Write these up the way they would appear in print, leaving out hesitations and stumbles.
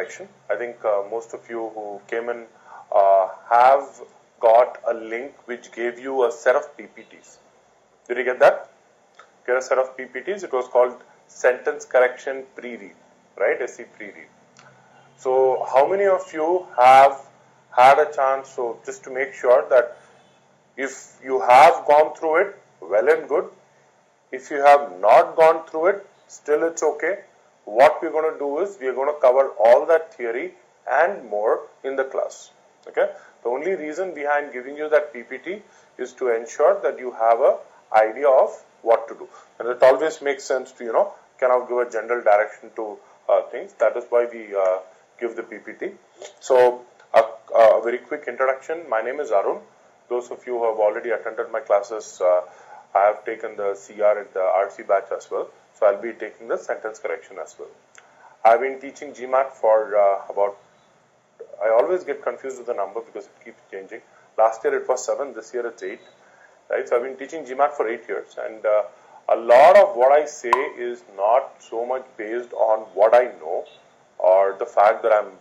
correction. I think most of you who came in have got a link which gave you a set of PPTs. Did you get that? Get a set of PPTs. It was called Sentence Correction Pre-Read, right? SC Pre-Read. So how many of you have had a chance? So just to make sure that if you have gone through it, well and good. If you have not gone through it, still it's okay. What we're going to do is we're going to cover all that theory and more in the class. Okay. The only reason behind giving you that PPT is to ensure that you have an idea of what to do. And it always makes sense to, kind of give a general direction to things. That is why we give the PPT. So a very quick introduction. My name is Arun. Those of you who have already attended my classes, I have taken the CR and the RC batch as well. So I'll be taking the sentence correction as well. I've been teaching GMAT for I always get confused with the number because it keeps changing. Last year it was 7, this year it's 8. Right? So I've been teaching GMAT for 8 years, and a lot of what I say is not so much based on what I know or the fact that I'm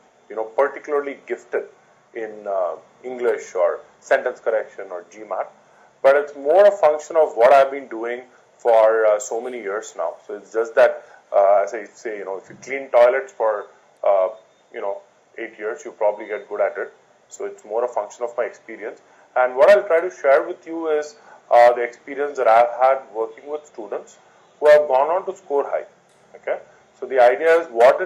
particularly gifted in English or sentence correction or GMAT, but it's more a function of what I've been doing for so many years now. So it's just that, as I say, if you clean toilets for 8 years, you probably get good at it. So it's more a function of my experience. And what I'll try to share with you is the experience that I've had working with students who have gone on to score high. Okay. So the idea is what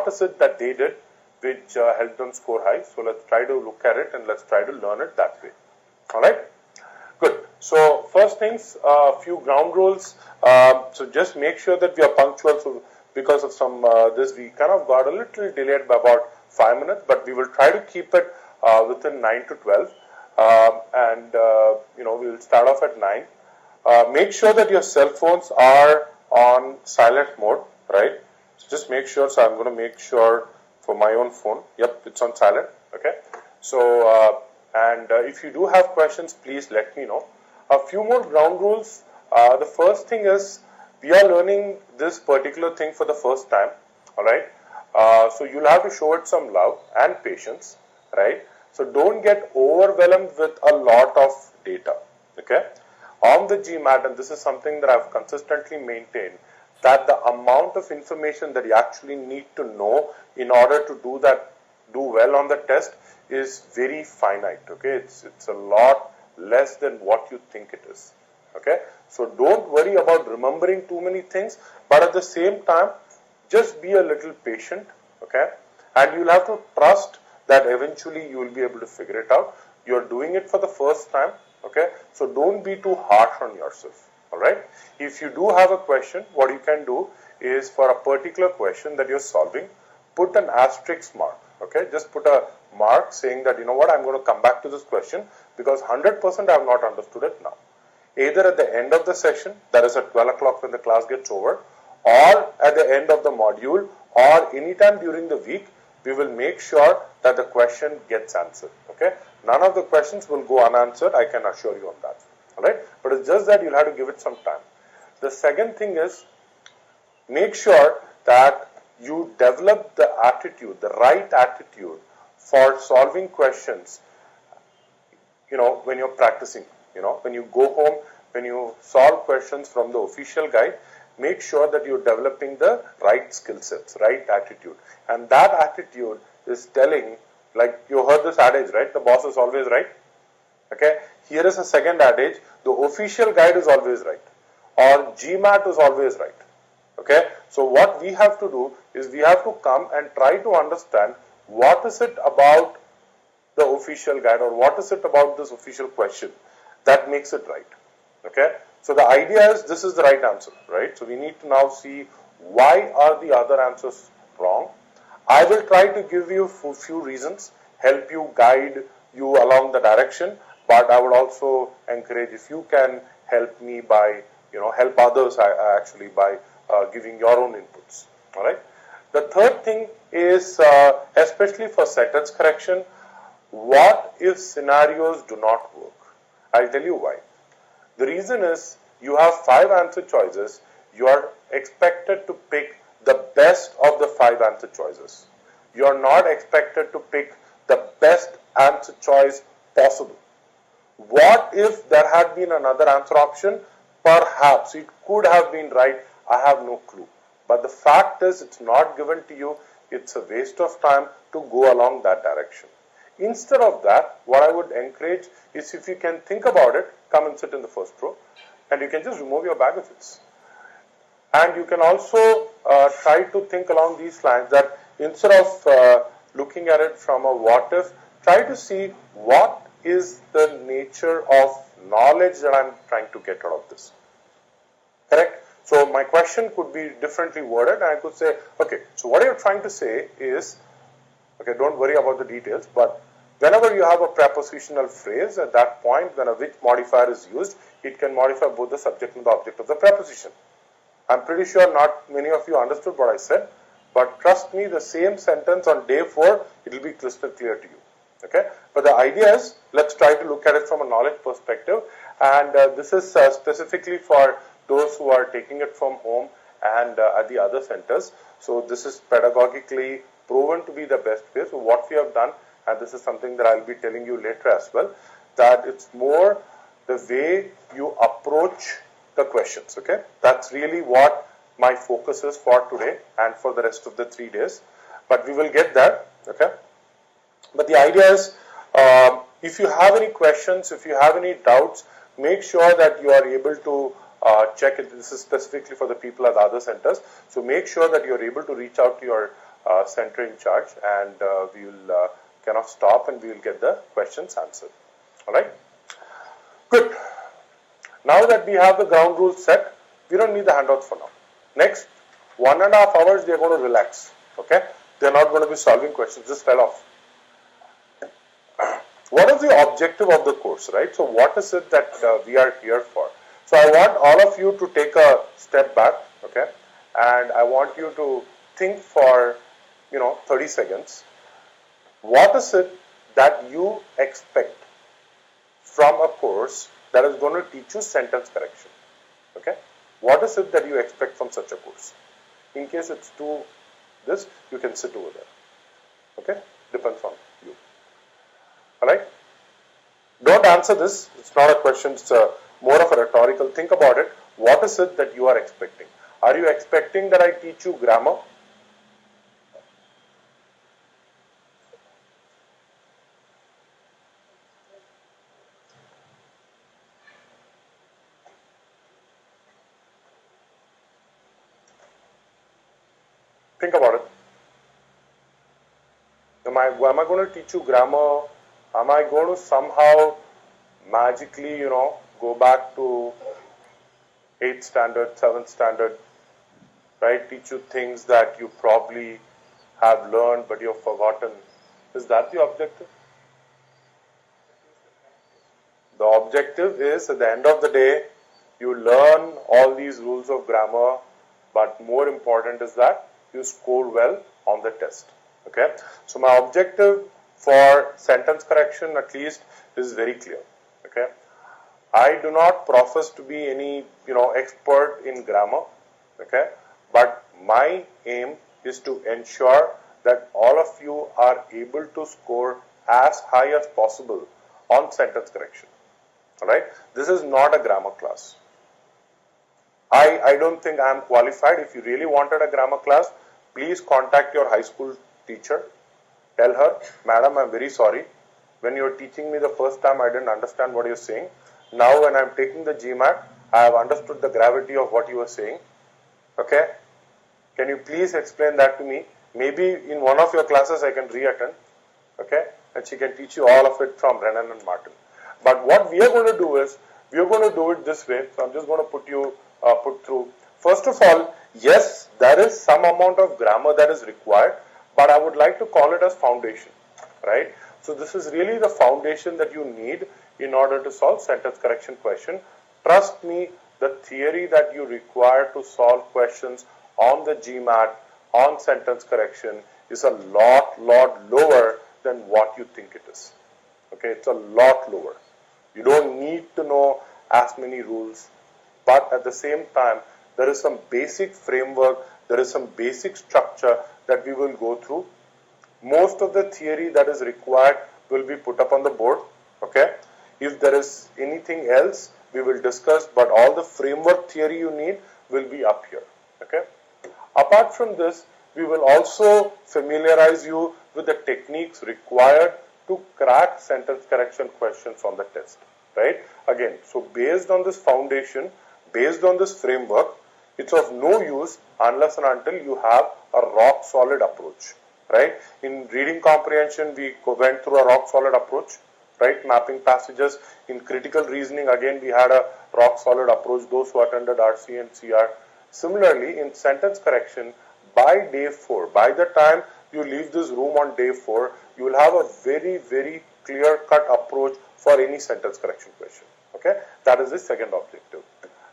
is it that they did which helped them score high. So let's try to look at it and let's try to learn it that way. All right. Good. So first things, a few ground rules. So just make sure that we are punctual. So because of some this, we kind of got a little delayed by about 5 minutes, but we will try to keep it within 9 to 12. We will start off at 9. Make sure that your cell phones are on silent mode, right? So just make sure. So I'm going to make sure for my own phone. Yep, it's on silent. Okay. So if you do have questions, please let me know. A few more ground rules. The first thing is we are learning this particular thing for the first time. All right. So you'll have to show it some love and patience, right? So don't get overwhelmed with a lot of data. Okay. On the GMAT, and this is something that I've consistently maintained, that the amount of information that you actually need to know in order to do well on the test is very finite. Okay, it's a lot less than what you think it is. Okay, so don't worry about remembering too many things, but at the same time, just be a little patient. Okay, and you'll have to trust that eventually you will be able to figure it out. You're doing it for the first time. Okay, so don't be too harsh on yourself. All right. If you do have a question, what you can do is for a particular question that you're solving, put an asterisk mark. Okay, just put a mark saying that I'm going to come back to this question because 100% I have not understood it now. Either at the end of the session, that is at 12 o'clock when the class gets over, or at the end of the module, or anytime during the week, we will make sure that the question gets answered. Okay, none of the questions will go unanswered. I can assure you on that. All right, but it's just that you'll have to give it some time. The second thing is make sure that you develop the attitude, the right attitude for solving questions. When you're practicing, when you go home, when you solve questions from the official guide, make sure that you're developing the right skill sets, right attitude. And that attitude is telling, like you heard this adage, right? The boss is always right. Okay. Here is a second adage. The official guide is always right. Or GMAT is always right. Okay. So what we have to do is we have to come and try to understand what is it about the official guide or what is it about this official question that makes it right. Okay. So the idea is this is the right answer, right? So we need to now see why are the other answers wrong. I will try to give you a few reasons, help you, guide you along the direction, but I would also encourage if you can help me by, help others actually by giving your own inputs. All right. The third thing is, especially for sentence correction, what if scenarios do not work? I'll tell you why. The reason is you have 5 answer choices. You are expected to pick the best of the 5 answer choices. You're not expected to pick the best answer choice possible. What if there had been another answer option? Perhaps it could have been right. I have no clue. But the fact is, it's not given to you. It's a waste of time to go along that direction. Instead of that, what I would encourage is, if you can think about it, come and sit in the first row, and you can just remove your bag of it. And you can also try to think along these lines, that instead of looking at it from a what if, try to see what is the nature of knowledge that I'm trying to get out of this. Correct? So my question could be differently worded, and I could say, okay, so what you're trying to say is, okay, don't worry about the details, but whenever you have a prepositional phrase, at that point when a which modifier is used, it can modify both the subject and the object of the preposition. I'm pretty sure not many of you understood what I said, but trust me, the same sentence on day 4, it will be crystal clear to you. Okay, but the idea is, let's try to look at it from a knowledge perspective, and this is specifically for those who are taking it from home and at the other centers. So this is pedagogically proven to be the best way. So what we have done, and this is something that I'll be telling you later as well, that it's more the way you approach the questions. Okay, that's really what my focus is for today and for the rest of the 3 days, but we will get there. Okay, but the idea is, if you have any questions, if you have any doubts, make sure that you are able to check it. This is specifically for the people at the other centers, so make sure that you are able to reach out to your center in charge, and we will kind of stop and we will get the questions answered. Alright, good. Now that we have the ground rules set, we don't need the handouts for now. Next 1.5 hours they are going to relax. Okay, they are not going to be solving questions, just fell off. What is the objective of the course, right? So what is it that we are here for? So I want all of you to take a step back, okay, and I want you to think for 30 seconds. What is it that you expect from a course that is going to teach you sentence correction? Okay, what is it that you expect from such a course? In case it's too this, you can sit over there. Okay, depends on you. Alright, don't answer this, it's not a question, it's more of a rhetorical. Think about it. What is it that you are expecting? Are you expecting that I teach you grammar? Think about it. Am I going to teach you grammar? Am I going to somehow magically, go back to 8th standard, 7th standard, right? Teach you things that you probably have learned but you've forgotten. Is that the objective? The objective is, at the end of the day, you learn all these rules of grammar, but more important is that you score well on the test. Okay, so my objective for sentence correction, at least, is very clear. Okay, I do not profess to be any expert in grammar. Okay, but my aim is to ensure that all of you are able to score as high as possible on sentence correction. Alright, this is not a grammar class. I don't think I am qualified. If you really wanted a grammar class, please contact your high school teacher. Tell her, Madam, I'm very sorry. When you were teaching me the first time, I didn't understand what you're saying. Now when I'm taking the GMAT, I have understood the gravity of what you were saying. Okay? Can you please explain that to me? Maybe in one of your classes I can re-attend. Okay? And she can teach you all of it from Brennan and Martin. But what we are going to do is, we are going to do it this way. So I'm just going to put through. First of all, yes, there is some amount of grammar that is required, but I would like to call it as foundation, right? So this is really the foundation that you need in order to solve sentence correction question. Trust me, the theory that you require to solve questions on the GMAT, on sentence correction, is a lot lower than what you think it is. Okay, it's a lot lower. You don't need to know as many rules, but at the same time, there is some basic framework, there is some basic structure that we will go through, Most of the theory that is required will be put up on the board. Okay. If there is anything else, we will discuss, but all the framework theory you need will be up here. Okay. Apart from this, we will also familiarize you with the techniques required to crack sentence correction questions on the test. Right. Again, so based on this foundation, based on this framework, it's of no use unless and until you have a rock solid approach. Right. In reading comprehension, we went through a rock solid approach. Right, mapping passages. In critical reasoning, again we had a rock solid approach, those who attended RC and CR. Similarly, in sentence correction, by day 4, by the time you leave this room on day 4, you will have a very, very clear cut approach for any sentence correction question. Okay, that is the second objective.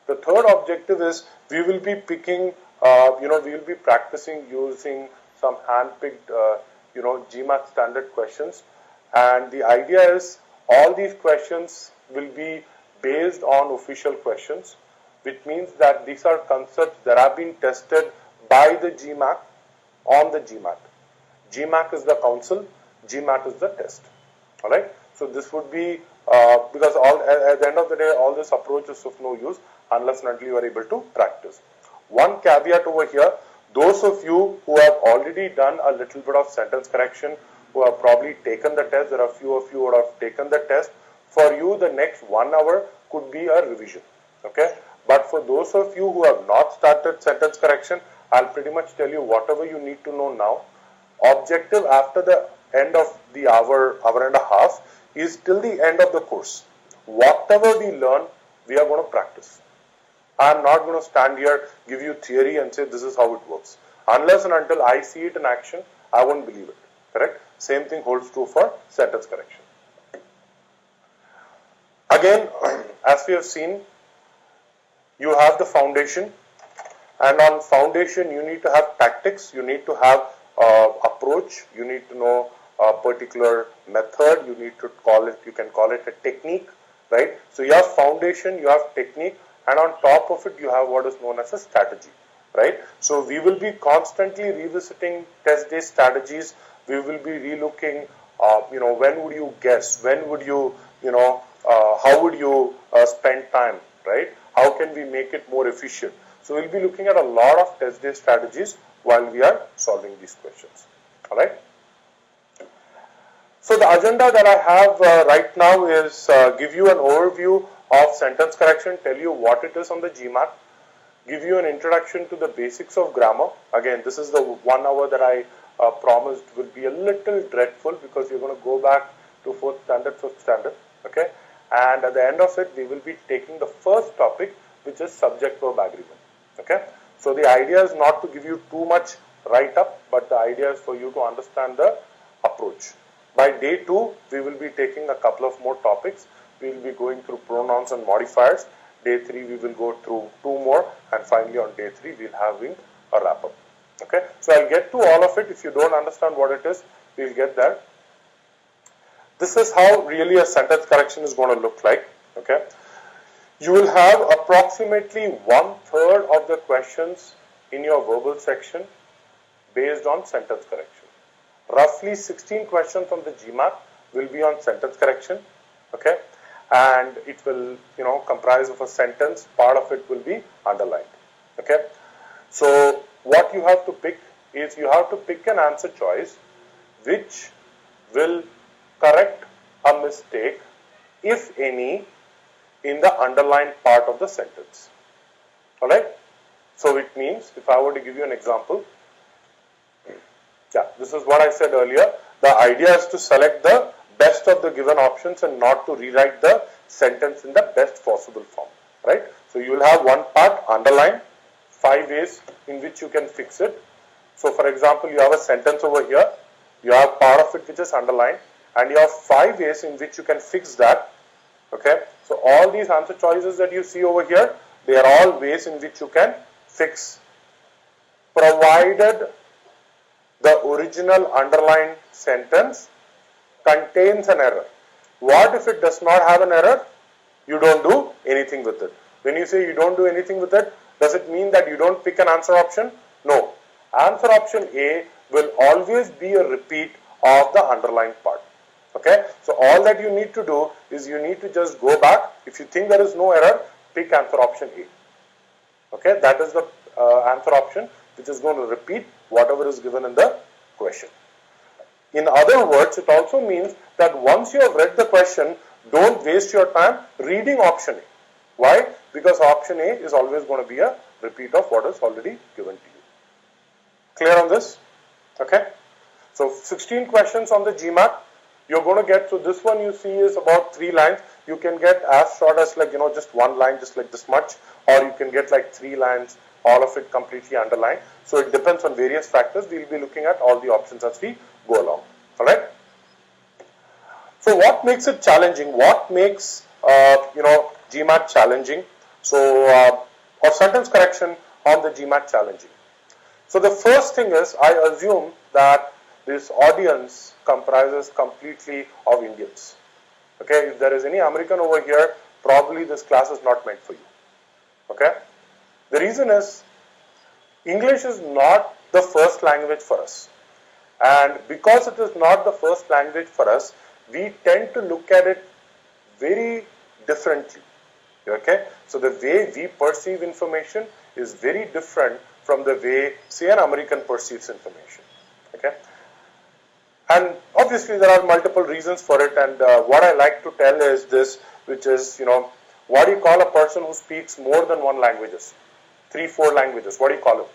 The third objective is we will be picking, we will be practicing using some hand-picked, GMAT standard questions. And the idea is all these questions will be based on official questions, which means that these are concepts that have been tested by the GMAT on the GMAT. GMAT is the council, GMAT is the test. Alright, so this would be, because at the end of the day, all this approach is of no use unless and until you are able to practice. One caveat over here, those of you who have already done a little bit of sentence correction, who have probably taken the test, there are a few of you who have taken the test. For you, the next 1 hour could be a revision. Okay, but for those of you who have not started sentence correction, I'll pretty much tell you whatever you need to know now. Objective after the end of the hour and a half is till the end of the course. Whatever we learn, we are going to practice. I'm not going to stand here, give you theory and say this is how it works. Unless and until I see it in action, I won't believe it. Correct? Same thing holds true for sentence correction. Again, as we have seen, you have the foundation, and on foundation you need to have tactics, you need to have approach, you need to know a particular method, you need to call it, you can call it a technique, right? So you have foundation, you have technique, and on top of it you have what is known as a strategy, right? So we will be constantly revisiting test day strategies. We will be relooking, when would you guess, when would you, how would you spend time, right? How can we make it more efficient? So we'll be looking at a lot of test day strategies while we are solving these questions. All right. So the agenda that I have right now is give you an overview of sentence correction, tell you what it is on the GMAT, give you an introduction to the basics of grammar. Again, this is the 1 hour that I promised will be a little dreadful because you're going to go back to 4th standard, 5th standard, okay? And at the end of it, we will be taking the first topic, which is subject-verb agreement, okay? So the idea is not to give you too much write-up, but the idea is for you to understand the approach. By day 2, we will be taking a couple of more topics. We will be going through pronouns and modifiers. Day 3, we will go through 2 more, and finally on day 3, we'll having a wrap-up. Okay, so I'll get to all of it. If you don't understand what it is, we'll get there. This is how really a sentence correction is going to look like. Okay, you will have approximately 1/3 of the questions in your verbal section based on sentence correction. Roughly 16 questions from the GMAT will be on sentence correction. Okay, and it will comprise of a sentence. Part of it will be underlined. Okay, so what you have to pick is you have to pick an answer choice which will correct a mistake, if any, in the underlined part of the sentence. Alright? So it means, if I were to give you an example, this is what I said earlier. The idea is to select the best of the given options and not to rewrite the sentence in the best possible form. Right? So you will have one part underlined, 5 ways in which you can fix it. So for example, you have a sentence over here, you have part of it which is underlined, and you have 5 ways in which you can fix that. Okay, so all these answer choices that you see over here, they are all ways in which you can fix, provided the original underlined sentence contains an error. What if it does not have an error? You don't do anything with it. When you say you don't do anything with it, does it mean that you don't pick an answer option? No. Answer option A will always be a repeat of the underlined part. Okay, so all that you need to do is you need to just go back. If you think there is no error, pick answer option A. Okay, that is the answer option which is going to repeat whatever is given in the question. In other words, it also means that once you have read the question, don't waste your time reading option A. Why? Because option A is always going to be a repeat of what is already given to you. Clear on this? Okay. So 16 questions on the GMAT. You're going to get, so this one you see is about 3 lines. You can get as short as like, just 1 line, just like this much, or you can get like 3 lines, all of it completely underlined. So it depends on various factors. We'll be looking at all the options as we go along. Alright? So what makes it challenging? What makes, GMAT challenging? So, or sentence correction on the GMAT challenging. So the first thing is, I assume that this audience comprises completely of Indians. Okay, if there is any American over here, probably this class is not meant for you. Okay, the reason is English is not the first language for us, and because it is not the first language for us, we tend to look at it very differently. Okay, so the way we perceive information is very different from the way, say, an American perceives information. Okay. And obviously there are multiple reasons for it, and what I like to tell is this, which is, what do you call a person who speaks more than 1 languages? 3, 4 languages, what do you call him?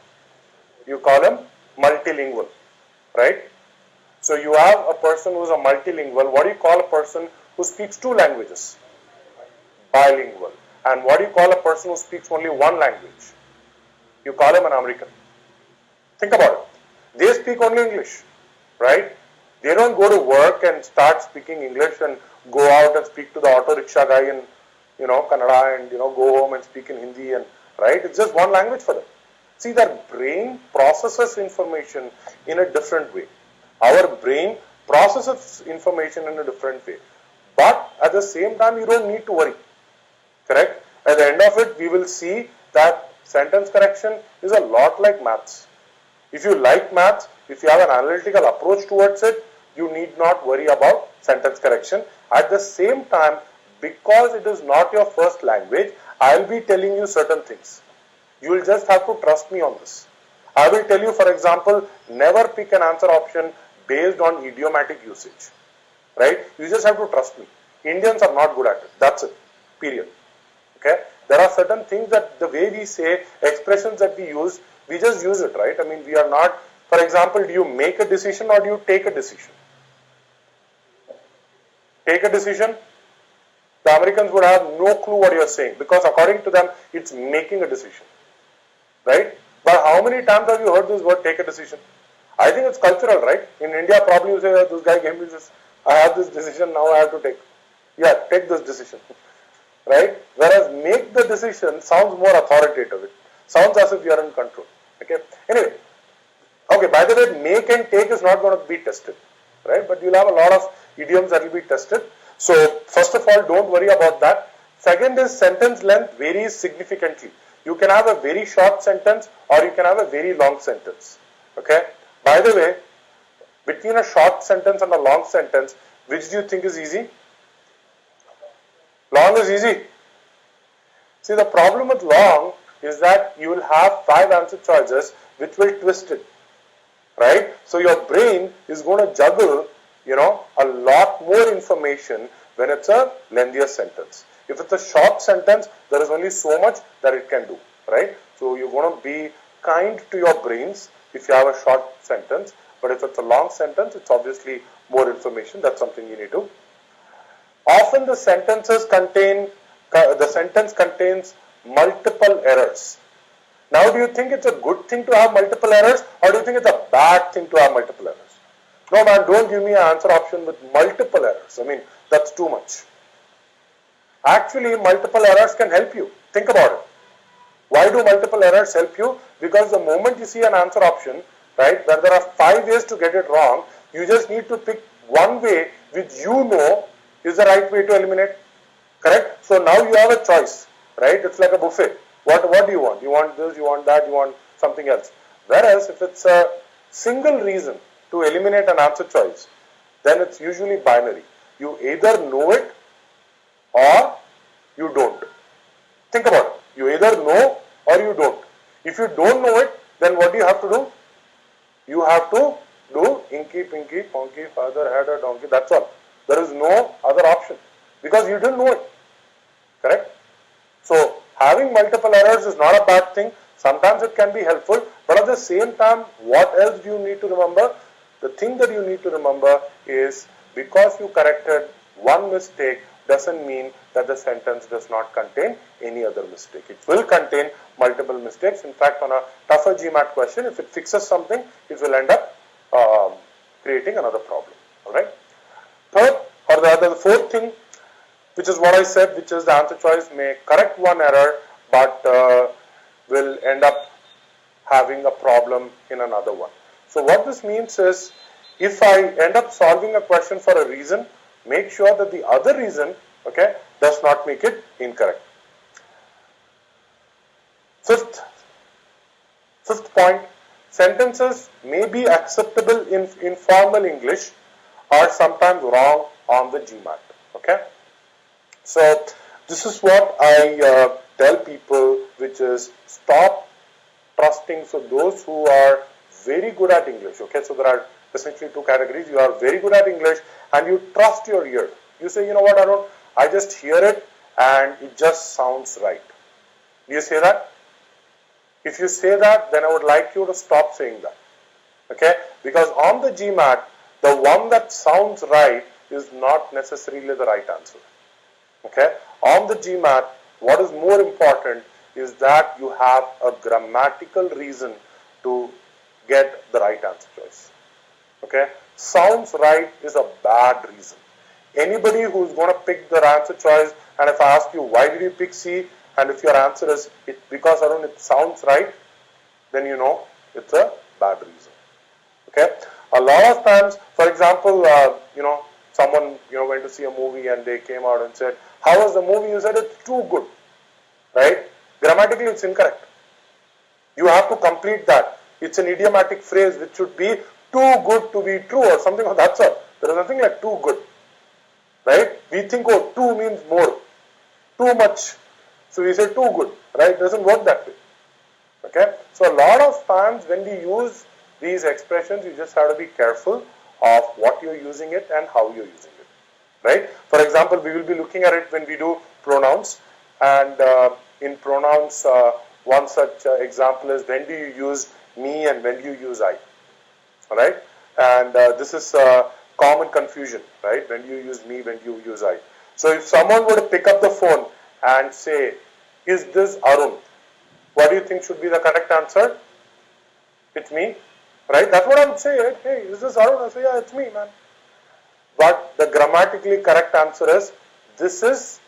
You call him multilingual, right? So you have a person who is a multilingual. What do you call a person who speaks 2 languages? Bilingual. And what do you call a person who speaks only 1 language? You call him an American. Think about it. They speak only English, right? They don't go to work and start speaking English and go out and speak to the auto rickshaw guy in, Kannada, and, go home and speak in Hindi, and, right? It's just 1 language for them. See, their brain processes information in a different way. Our brain processes information in a different way. But at the same time, you don't need to worry. Correct? At the end of it, we will see that sentence correction is a lot like maths. If you like maths, if you have an analytical approach towards it, you need not worry about sentence correction. At the same time, because it is not your first language, I will be telling you certain things. You will just have to trust me on this. I will tell you, for example, never pick an answer option based on idiomatic usage. Right? You just have to trust me. Indians are not good at it. That's it. Period. Okay? There are certain things that the way we say, expressions that we use, we just use it, right? I mean, we are not, for example, do you make a decision or do you take a decision? Take a decision? The Americans would have no clue what you are saying, because according to them, it's making a decision. Right? But how many times have you heard this word, take a decision? I think it's cultural, right? In India, probably you say, this guy gave me this, I have this decision, now I have to take. Yeah, take this decision. Right? Whereas make the decision sounds more authoritative. It sounds as if you are in control. Okay? Anyway, okay, by the way, make and take is not going to be tested. Right? But you'll have a lot of idioms that will be tested. So, first of all, don't worry about that. Second is sentence length varies significantly. You can have a very short sentence or you can have a very long sentence. Okay? By the way, between a short sentence and a long sentence, which do you think is easy? Long is easy. See, the problem with long is that you will have 5 answer choices which will twist it. Right? So your brain is going to juggle, a lot more information when it's a lengthier sentence. If it's a short sentence, there is only so much that it can do. Right? So you're going to be kind to your brains if you have a short sentence. But if it's a long sentence, it's obviously more information. That's something you need to. Often the sentence contains multiple errors. Now, do you think it's a good thing to have multiple errors, or do you think it's a bad thing to have multiple errors? No, man, don't give me an answer option with multiple errors. I mean, that's too much. Actually, multiple errors can help you. Think about it. Why do multiple errors help you? Because the moment you see an answer option, right, where there are 5 ways to get it wrong, you just need to pick one way which you know is the right way to eliminate. Correct? So now you have a choice, right? It's like a buffet. What do you want? You want this, you want that, you want something else. Whereas if it's a single reason to eliminate an answer choice, then it's usually binary. You either know it or you don't. Think about it. You either know or you don't. If you don't know it, then what do you have to do? You have to do inky, pinky, ponky, father, header, donkey. That's all. There is no other option because you didn't know it. Correct? So having multiple errors is not a bad thing. Sometimes it can be helpful, but at the same time, what else do you need to remember? The thing that you need to remember is because you corrected one mistake doesn't mean that the sentence does not contain any other mistake. It will contain multiple mistakes. In fact, on a tougher GMAT question, if it fixes something, it will end up creating another problem. Alright. Third, or the fourth thing, which is what I said, which is the answer choice may correct one error, but will end up having a problem in another one. So what this means is, if I end up solving a question for a reason, make sure that the other reason, okay, does not make it incorrect. Fifth point, sentences may be acceptable in informal English or sometimes wrong on the GMAT. Okay. So this is what I tell people, which is stop trusting. So those who are very good at English, okay, so there are essentially two categories. You are very good at English and you trust your ear. You say, you know what, Arun, I just hear it and it just sounds right. Do you say that? If you say that, then I would like you to stop saying that. Okay? Because on the GMAT, the one that sounds right is not necessarily the right answer. Okay? On the GMAT, what is more important is that you have a grammatical reason to get the right answer choice. Okay? Sounds right is a bad reason. Anybody who's going to pick their answer choice, and if I ask you why did you pick C, and if your answer is because Arun it sounds right, then you know it's a bad reason. Okay? A lot of times, for example, someone went to see a movie and they came out and said, "How was the movie?" You said it's too good, right? Grammatically, it's incorrect. You have to complete that. It's an idiomatic phrase which should be too good to be true or something of that sort. There is nothing like too good, right? We think, oh, too means more, too much. So we say too good, right? It doesn't work that way. Okay? So a lot of times when we use these expressions, you just have to be careful of what you're using it and how you're using it, right? For example, we will be looking at it when we do pronouns, and in pronouns, one such example is when do you use me and when do you use I, all right? And this is common confusion, right? When do you use me, when do you use I? So if someone were to pick up the phone and say, "Is this Arun?" What do you think should be the correct answer? It's me, right? That's what I would say, right? Hey, is this Arun? I say, yeah, it's me, man. But the grammatically correct answer is, this is,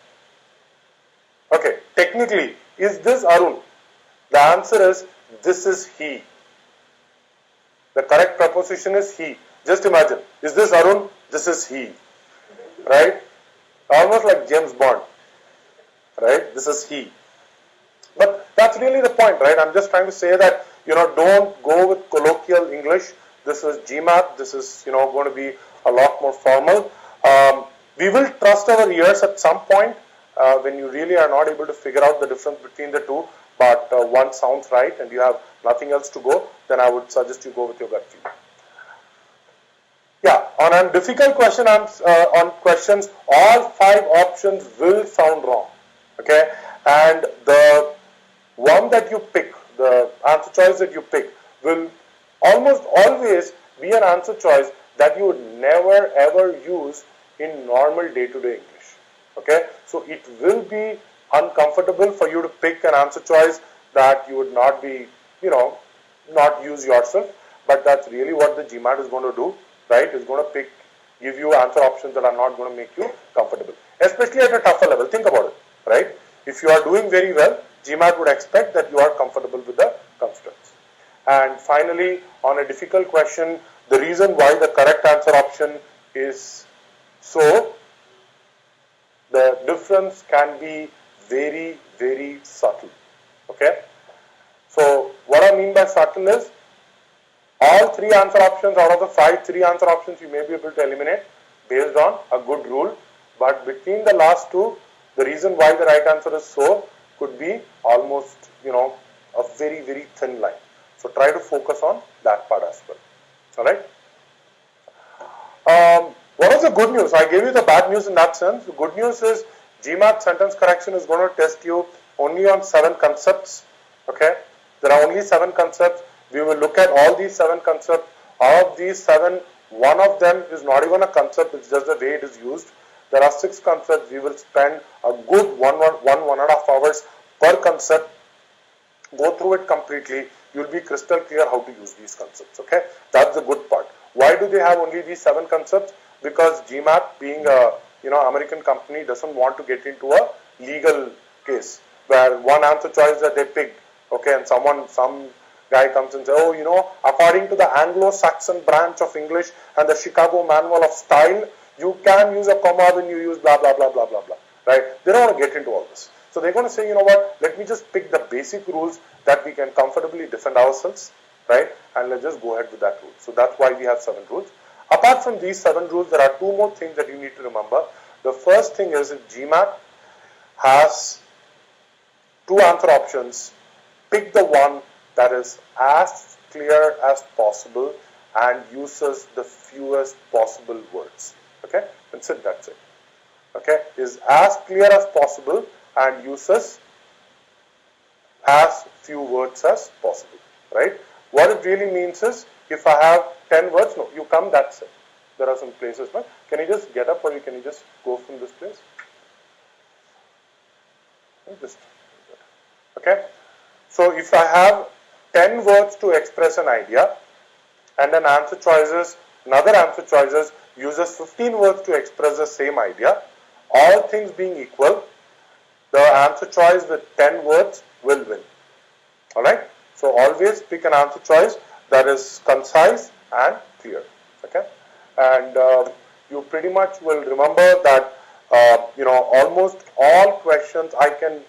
okay, technically, is this Arun? The answer is, this is he. The correct preposition is he. Just imagine, is this Arun? This is he, right? Almost like James Bond, right? This is he. But that's really the point, right? I'm just trying to say that, don't go with colloquial English. This is GMAT. This is, going to be a lot more formal. We will trust our ears at some point when you really are not able to figure out the difference between the two, but one sounds right and you have nothing else to go, then I would suggest you go with your gut feel. Yeah, on a difficult question, on questions, all 5 options will sound wrong. Okay, and the one that you pick, the answer choice that you pick, will almost always be an answer choice that you would never ever use in normal day-to-day English. Okay, so it will be uncomfortable for you to pick an answer choice that you would not be, not use yourself, but that's really what the GMAT is going to do, right? It's going to give you answer options that are not going to make you comfortable, especially at a tougher level. Think about it, right? If you are doing very well, GMAT would expect that you are comfortable with the constraints. And finally, on a difficult question, the reason why the correct answer option is so, the difference can be very, very subtle. Okay? So, what I mean by subtle is, All three answer options out of the 5, 3 answer options you may be able to eliminate based on a good rule. But between the last two, the reason why the right answer is so could be almost, a very, very thin line. So try to focus on that part as well. Alright. What is the good news? I gave you the bad news in that sense. The good news is GMAT sentence correction is going to test you only on 7 concepts. Okay. There are only 7 concepts. We will look at all these 7 concepts. Out of these 7, one of them is not even a concept, it's just the way it is used. There are 6 concepts. We will spend a good 1.5 hours per concept. Go through it completely. You will be crystal clear how to use these concepts. Okay, that's the good part. Why do they have only these 7 concepts? Because GMAT, being a American company, doesn't want to get into a legal case where one answer choice that they picked. Okay, and some guy comes and says, oh, according to the Anglo-Saxon branch of English and the Chicago Manual of Style, you can use a comma when you use blah, blah, blah, blah, blah, blah. Right? They don't want to get into all this. So they're going to say, you know what, let me just pick the basic rules that we can comfortably defend ourselves, right? And let's just go ahead with that rule. So that's why we have 7 rules. Apart from these 7 rules, there are 2 more things that you need to remember. The first thing is that GMAT has 2 answer options. Pick the one that is as clear as possible and uses the fewest possible words. Okay, that's it, that's it. Okay, is as clear as possible and uses as few words as possible, right? What it really means is, if I have 10 words, no, you come, that's it. There are some places, no? Can you just get up, or can you just go from this place? Okay, so if I have 10 words to express an idea, and an answer choices, another answer choices uses 15 words to express the same idea, all things being equal, the answer choice with 10 words will win. Alright, so always pick an answer choice that is concise and clear. Okay, and you pretty much will remember that almost all questions I can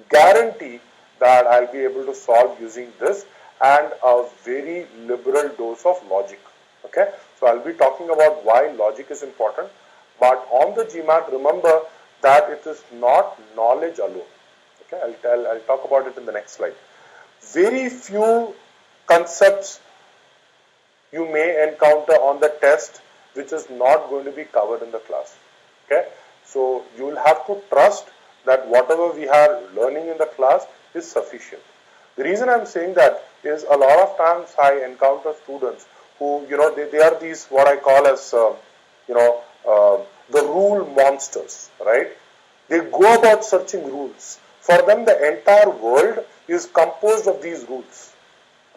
guarantee that I'll be able to solve using this and a very liberal dose of logic. Okay, so I'll be talking about why logic is important, but on the GMAT, remember that it is not knowledge alone. Okay, I'll talk about it in the next slide. Very few concepts you may encounter on the test which is not going to be covered in the class. Okay, so you will have to trust that whatever we are learning in the class is sufficient. The reason I'm saying that is a lot of times I encounter students who, they are these what I call as, the rule monsters, right? They go about searching rules. For them, the entire world is composed of these rules,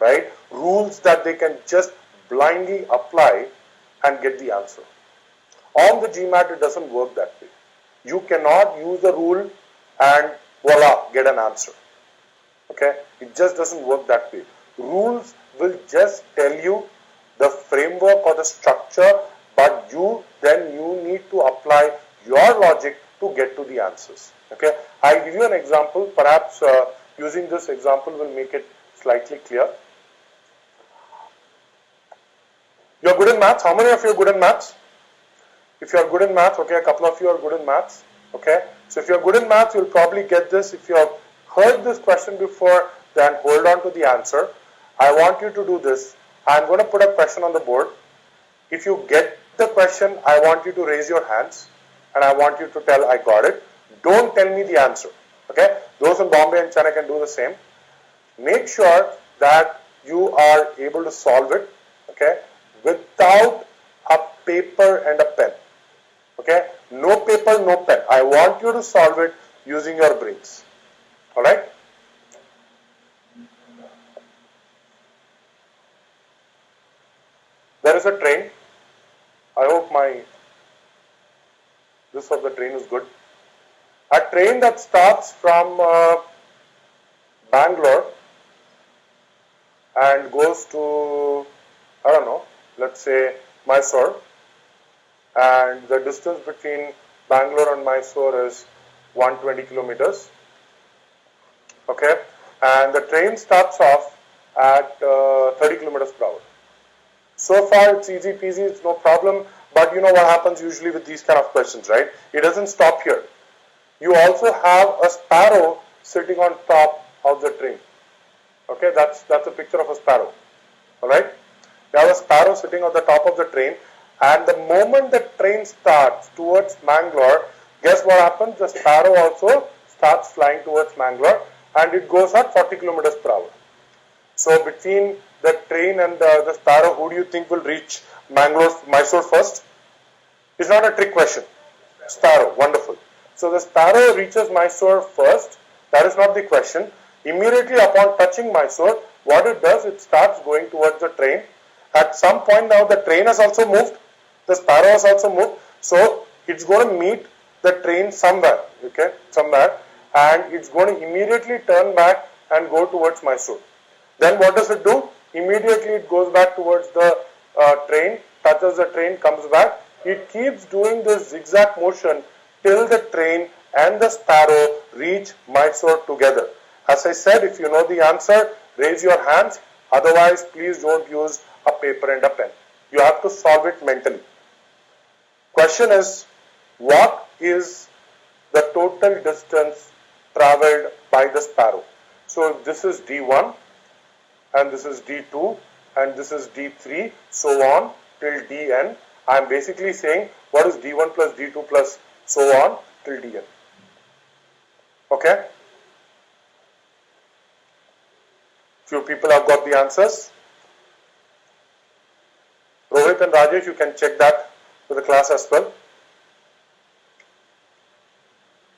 right? Rules that they can just blindly apply and get the answer. On the GMAT, it doesn't work that way. You cannot use a rule and voila, get an answer. Okay, it just doesn't work that way. Rules will just tell you the framework or the structure, but you need to apply your logic to get to the answers. Okay, I'll give you an example. Perhaps using this example will make it slightly clear. You're good in maths. How many of you are good in maths? If you are good in maths, okay, a couple of you are good in maths. Okay, so if you're good in maths, you'll probably get this. If you have heard this question before, then hold on to the answer. I want you to do this. I'm going to put a question on the board. If you get the question, I want you to raise your hands and I want you to tell I got it. Don't tell me the answer. Okay, those in Bombay and Chennai can do the same. Make sure that you are able to solve it, okay, without a paper and a pen. Okay, no paper, no pen. I want you to solve it using your brains. Alright? There is a train. I hope this of the train is good. A train that starts from Bangalore and goes to, I don't know, let's say Mysore, and the distance between Bangalore and Mysore is 120 kilometers. Okay, and the train starts off at 30 kilometers per hour. So far it's easy peasy, it's no problem, but you know what happens usually with these kind of questions, right? It doesn't stop here. You also have a sparrow sitting on top of the train. Okay, that's a picture of a sparrow. Alright? You have a sparrow sitting on the top of the train, and the moment the train starts towards Mangalore, guess what happens? The sparrow also starts flying towards Mangalore, and it goes at 40 kilometers per hour. So between the train and the sparrow, who do you think will reach Mysore first? It's not a trick question. Sparrow, wonderful. So the sparrow reaches Mysore first. That is not the question. Immediately upon touching Mysore, what it does, it starts going towards the train. At some point now, the train has also moved. The sparrow has also moved. So it's going to meet the train somewhere, okay, somewhere, and it's going to immediately turn back and go towards Mysore. Then what does it do? Immediately it goes back towards the train, touches the train, comes back. It keeps doing this zigzag motion till the train and the sparrow reach Mysore together. As I said, if you know the answer, raise your hands. Otherwise, please don't use a paper and a pen. You have to solve it mentally. Question is, what is the total distance traveled by the sparrow? So this is D1, and this is D2, and this is D3, so on till Dn. I am basically saying what is D1 plus D2 plus so on till Dn. Okay? Few people have got the answers. Rohit and Rajesh, you can check that for the class as well.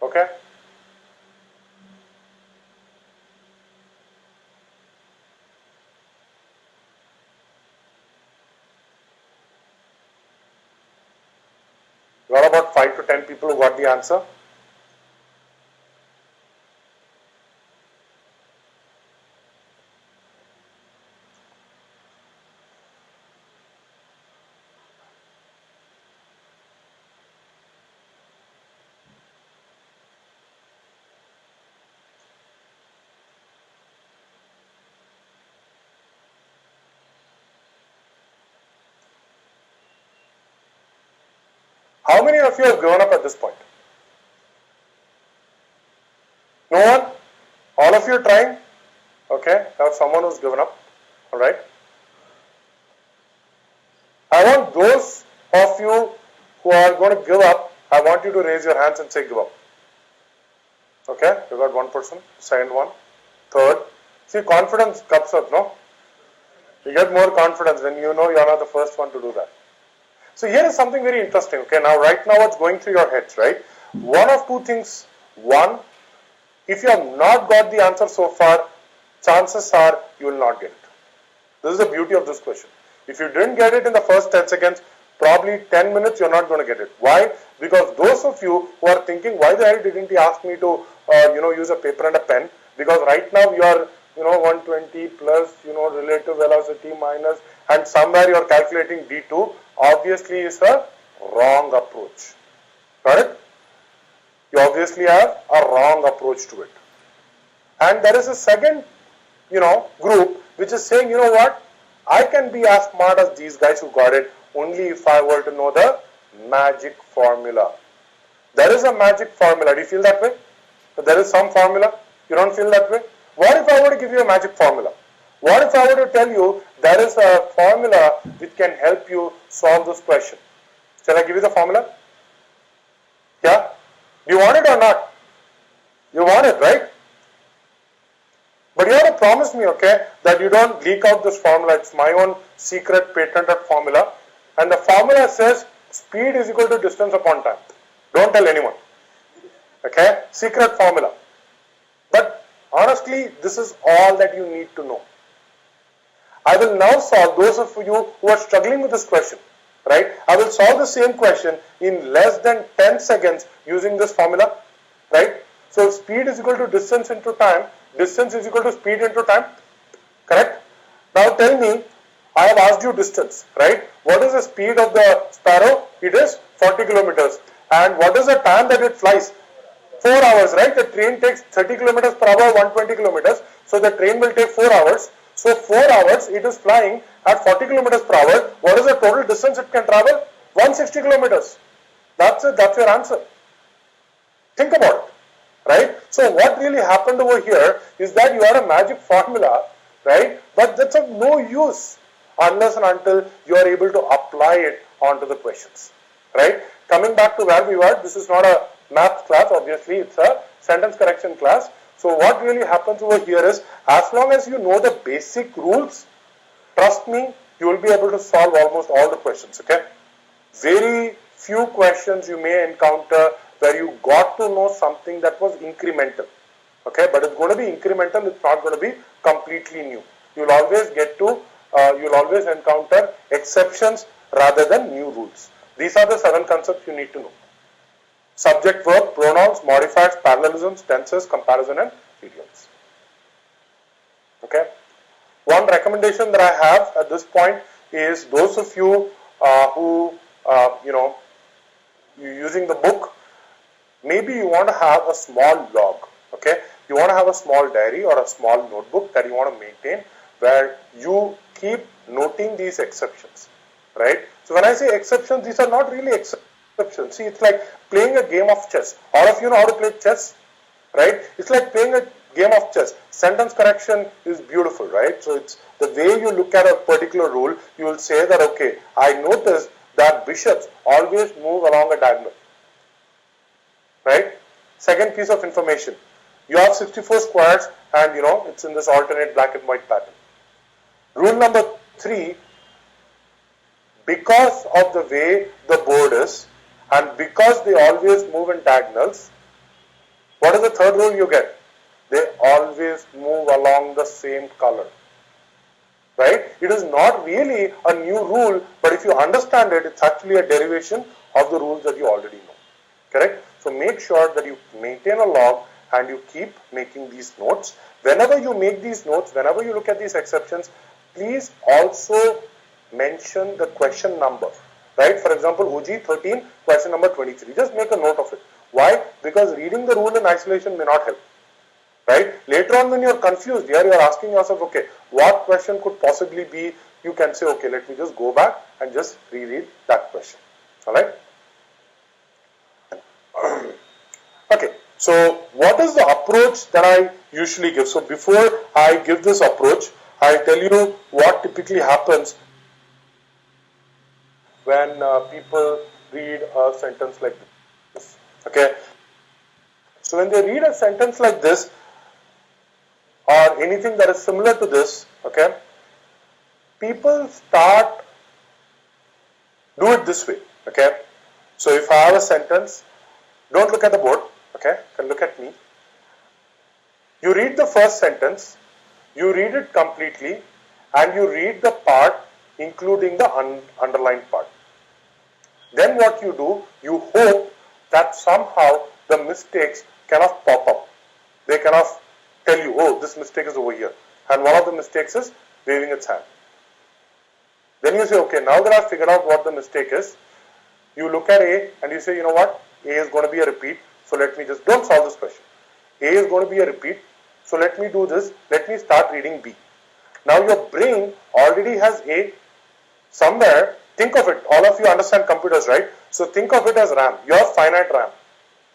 Okay? There are about 5 to 10 people who got the answer. How many of you have grown up at this point? No one? All of you trying? Okay, I have someone who's given up. Alright. I want those of you who are going to give up, I want you to raise your hands and say give up. Okay, you got one person, second one, third. See, confidence comes up, no? You get more confidence when you know you are not the first one to do that. So here is something very interesting. Okay, now right now what's going through your heads, right? One of two things. One, if you have not got the answer so far, chances are you will not get it. This is the beauty of this question. If you didn't get it in the first 10 seconds, probably 10 minutes you're not going to get it. Why? Because those of you who are thinking, why the hell didn't he ask me to use a paper and a pen? Because right now you are 120 plus relative velocity minus, and somewhere you are calculating D2. Obviously is a wrong approach. Got it? You obviously have a wrong approach to it. And there is a second, group which is saying, you know what? I can be as smart as these guys who got it only if I were to know the magic formula. There is a magic formula. Do you feel that way? So there is some formula. You don't feel that way? What if I were to give you a magic formula? What if I were to tell you there is a formula which can help you solve this question? Shall I give you the formula? Yeah? Do you want it or not? You want it, right? But you have to promise me, okay, that you don't leak out this formula. It's my own secret patented formula. And the formula says speed is equal to distance upon time. Don't tell anyone. Okay? Secret formula. But honestly, this is all that you need to know. I will now solve those of you who are struggling with this question, right? I will solve the same question in less than 10 seconds using this formula, right? So speed is equal to distance into time, distance is equal to speed into time, correct? Now tell me, I have asked you distance, right? What is the speed of the sparrow? It is 40 kilometers. And what is the time that it flies? 4 hours, right? The train takes 30 kilometers per hour, 120 kilometers. So the train will take 4 hours. So 4 hours it is flying at 40 kilometers per hour. What is the total distance it can travel? 160 kilometers. That's it. That's your answer. Think about it. Right? So what really happened over here is that you had a magic formula, right? But that's of no use unless and until you are able to apply it onto the questions. Right? Coming back to where we were, this is not a math class, obviously, it's a sentence correction class. So what really happens over here is, as long as you know the basic rules, trust me, you will be able to solve almost all the questions, okay? Very few questions you may encounter where you got to know something that was incremental, okay? But it's going to be incremental, it's not going to be completely new. You'll always you'll always encounter exceptions rather than new rules. These are the 7 concepts you need to know. Subject, verb, pronouns, modifiers, parallelisms, tenses, comparison and idioms. Okay. One recommendation that I have at this point is those of you who, you're using the book, maybe you want to have a small log. Okay. You want to have a small diary or a small notebook that you want to maintain where you keep noting these exceptions. Right. So when I say exceptions, these are not really exceptions. See, it's like playing a game of chess. All of you know how to play chess, right? It's like playing a game of chess. Sentence correction is beautiful, right? So it's the way you look at a particular rule, you will say that, okay, I noticed that bishops always move along a diagonal, right? Second piece of information. You have 64 squares and, it's in this alternate black and white pattern. Rule number 3, because of the way the board is, and because they always move in diagonals, what is the third rule you get? They always move along the same color. Right? It is not really a new rule, but if you understand it, it's actually a derivation of the rules that you already know. Correct? So make sure that you maintain a log and you keep making these notes. Whenever you make these notes, whenever you look at these exceptions, please also mention the question number. Right? For example, OG 13, question number 23. Just make a note of it. Why? Because reading the rule in isolation may not help. Right? Later on when you are confused, here you are asking yourself, okay, what question could possibly be? You can say, okay, let me just go back and just reread that question. Alright? Okay, so what is the approach that I usually give? So before I give this approach, I'll tell you what typically happens when people read a sentence like this. Okay, so when they read a sentence like this or anything that is similar to this, okay, people do it this way. Okay, so if I have a sentence, don't look at the board. Okay, you can look at me. You read the first sentence, you read it completely, and you read the part including the underlined part. Then what you do, you hope that somehow the mistakes cannot pop up. They cannot tell you, oh, this mistake is over here. And one of the mistakes is waving its hand. Then you say, okay, now that I've figured out what the mistake is, you look at A and you say, you know what, A is going to be a repeat. So let me just, don't solve this question. A is going to be a repeat. So let me do this. Let me start reading B. Now your brain already has A somewhere. Think of it. All of you understand computers, right? So think of it as RAM. You have finite RAM.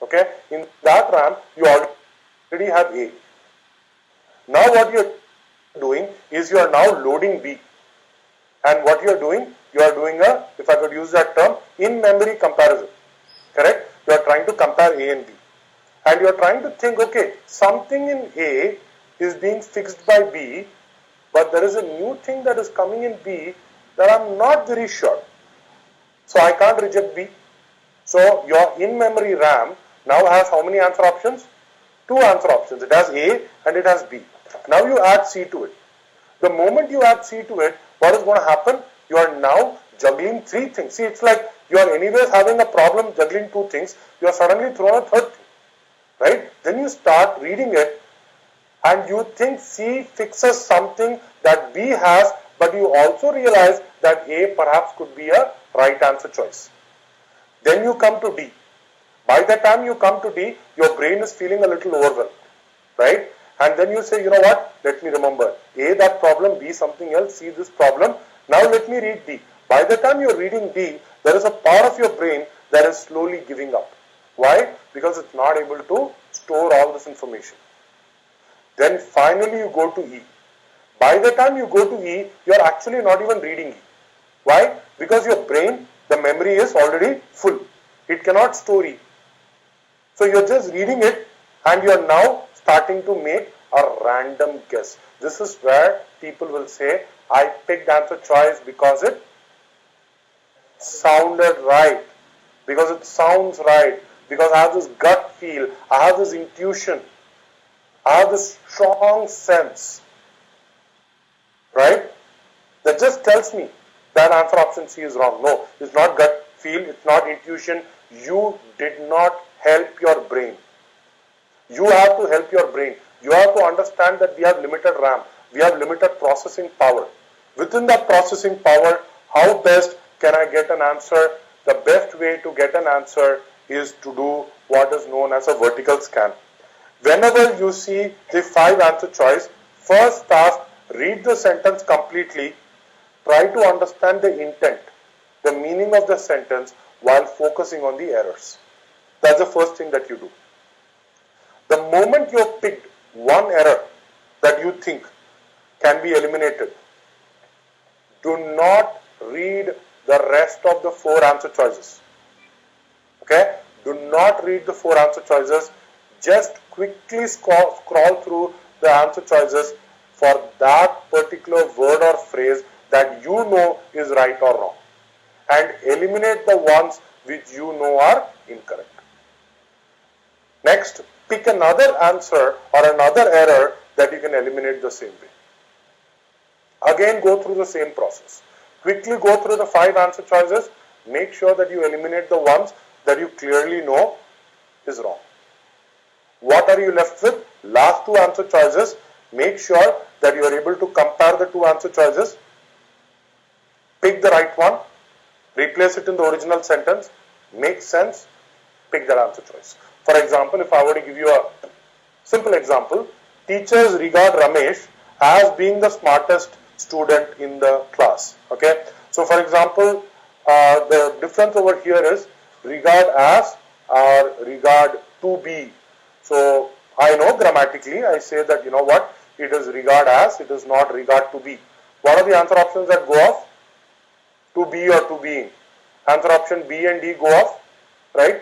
Okay. In that RAM, you already have A. Now what you are doing is you are now loading B. And what you are doing a, if I could use that term, in-memory comparison. Correct? You are trying to compare A and B. And you are trying to think, okay, something in A is being fixed by B, but there is a new thing that is coming in B that I am not very sure. So I can't reject B. So your in-memory RAM now has how many answer options? 2 answer options. It has A and it has B. Now you add C to it. The moment you add C to it, what is going to happen? You are now juggling 3 things. See, it's like you are anyways having a problem juggling 2 things. You are suddenly thrown a 3rd thing. Right? Then you start reading it and you think C fixes something that B has, but you also realize that A perhaps could be a right answer choice. Then you come to D. By the time you come to D, your brain is feeling a little overwhelmed. Right? And then you say, you know what, let me remember A, that problem, B, something else, C, this problem. Now let me read D. By the time you're reading D, there is a part of your brain that is slowly giving up. Why? Because it's not able to store all this information. Then finally you go to E. By the time you go to E, you're actually not even reading E. Why? Because your brain, the memory is already full. It cannot store E. So you're just reading it and you're now starting to make a random guess. This is where people will say, I picked answer choice because it sounded right, because it sounds right, because I have this gut feel, I have this intuition, I have this strong sense, right? That just tells me that answer option C is wrong. No, it's not gut feel, it's not intuition. You did not help your brain. You have to help your brain. You have to understand that we have limited RAM. We have limited processing power. Within that processing power, how best can I get an answer? The best way to get an answer is to do what is known as a vertical scan. Whenever you see the 5 answer choice, first task, read the sentence completely. Try to understand the intent, the meaning of the sentence while focusing on the errors. That's the first thing that you do. The moment you have picked one error that you think can be eliminated, do not read the rest of the 4 answer choices. Okay? Do not read the 4 answer choices. Just quickly scroll through the answer choices for that particular word or phrase that you know is right or wrong, and eliminate the ones which you know are incorrect. Next, pick another answer or another error that you can eliminate the same way. Again, go through the same process. Quickly go through the 5 answer choices. Make sure that you eliminate the ones that you clearly know is wrong. What are you left with? Last 2 answer choices. Make sure that you are able to compare the 2 answer choices. Pick the right one. Replace it in the original sentence. Make sense. Pick that answer choice. For example, if I were to give you a simple example, teachers regard Ramesh as being the smartest student in the class. Okay. So, for example, the difference over here is regard as or regard to be. So, I know grammatically I say that, you know what, it is regard as, it is not regard to be. What are the answer options that go off? To be or to being. Answer option B and D go off, right?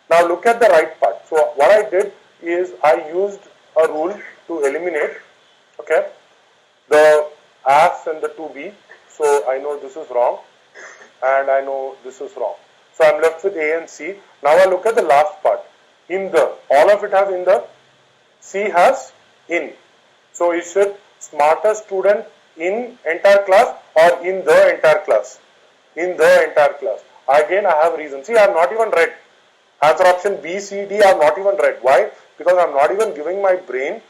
Now look at the right part. So what I did is I used a rule to eliminate, okay, the as and the to be. So I know this is wrong and I know this is wrong. So I'm left with A and C. Now I look at the last part. In the, all of it has in the, C has in. So is it smartest student in entire class or in the entire class? In the entire class. Again I have reason. See, I have not even read. Answer option B, C, D I have not even read. Why? Because I am not even giving my brain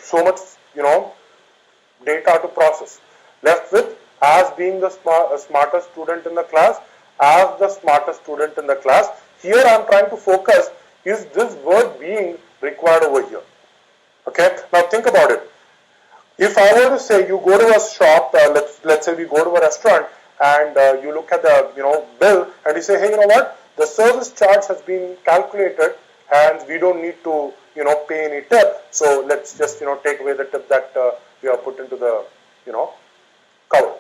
so much, data to process. Left with as being the smartest student in the class, as the smartest student in the class. Here I am trying to focus, is this word being required over here? Okay, now think about it. If I were to say you go to a shop, let's say we go to a restaurant and you look at the bill and you say, hey, you know what? The service charge has been calculated and we don't need to pay any tip. So let's just take away the tip that we have put into the cover.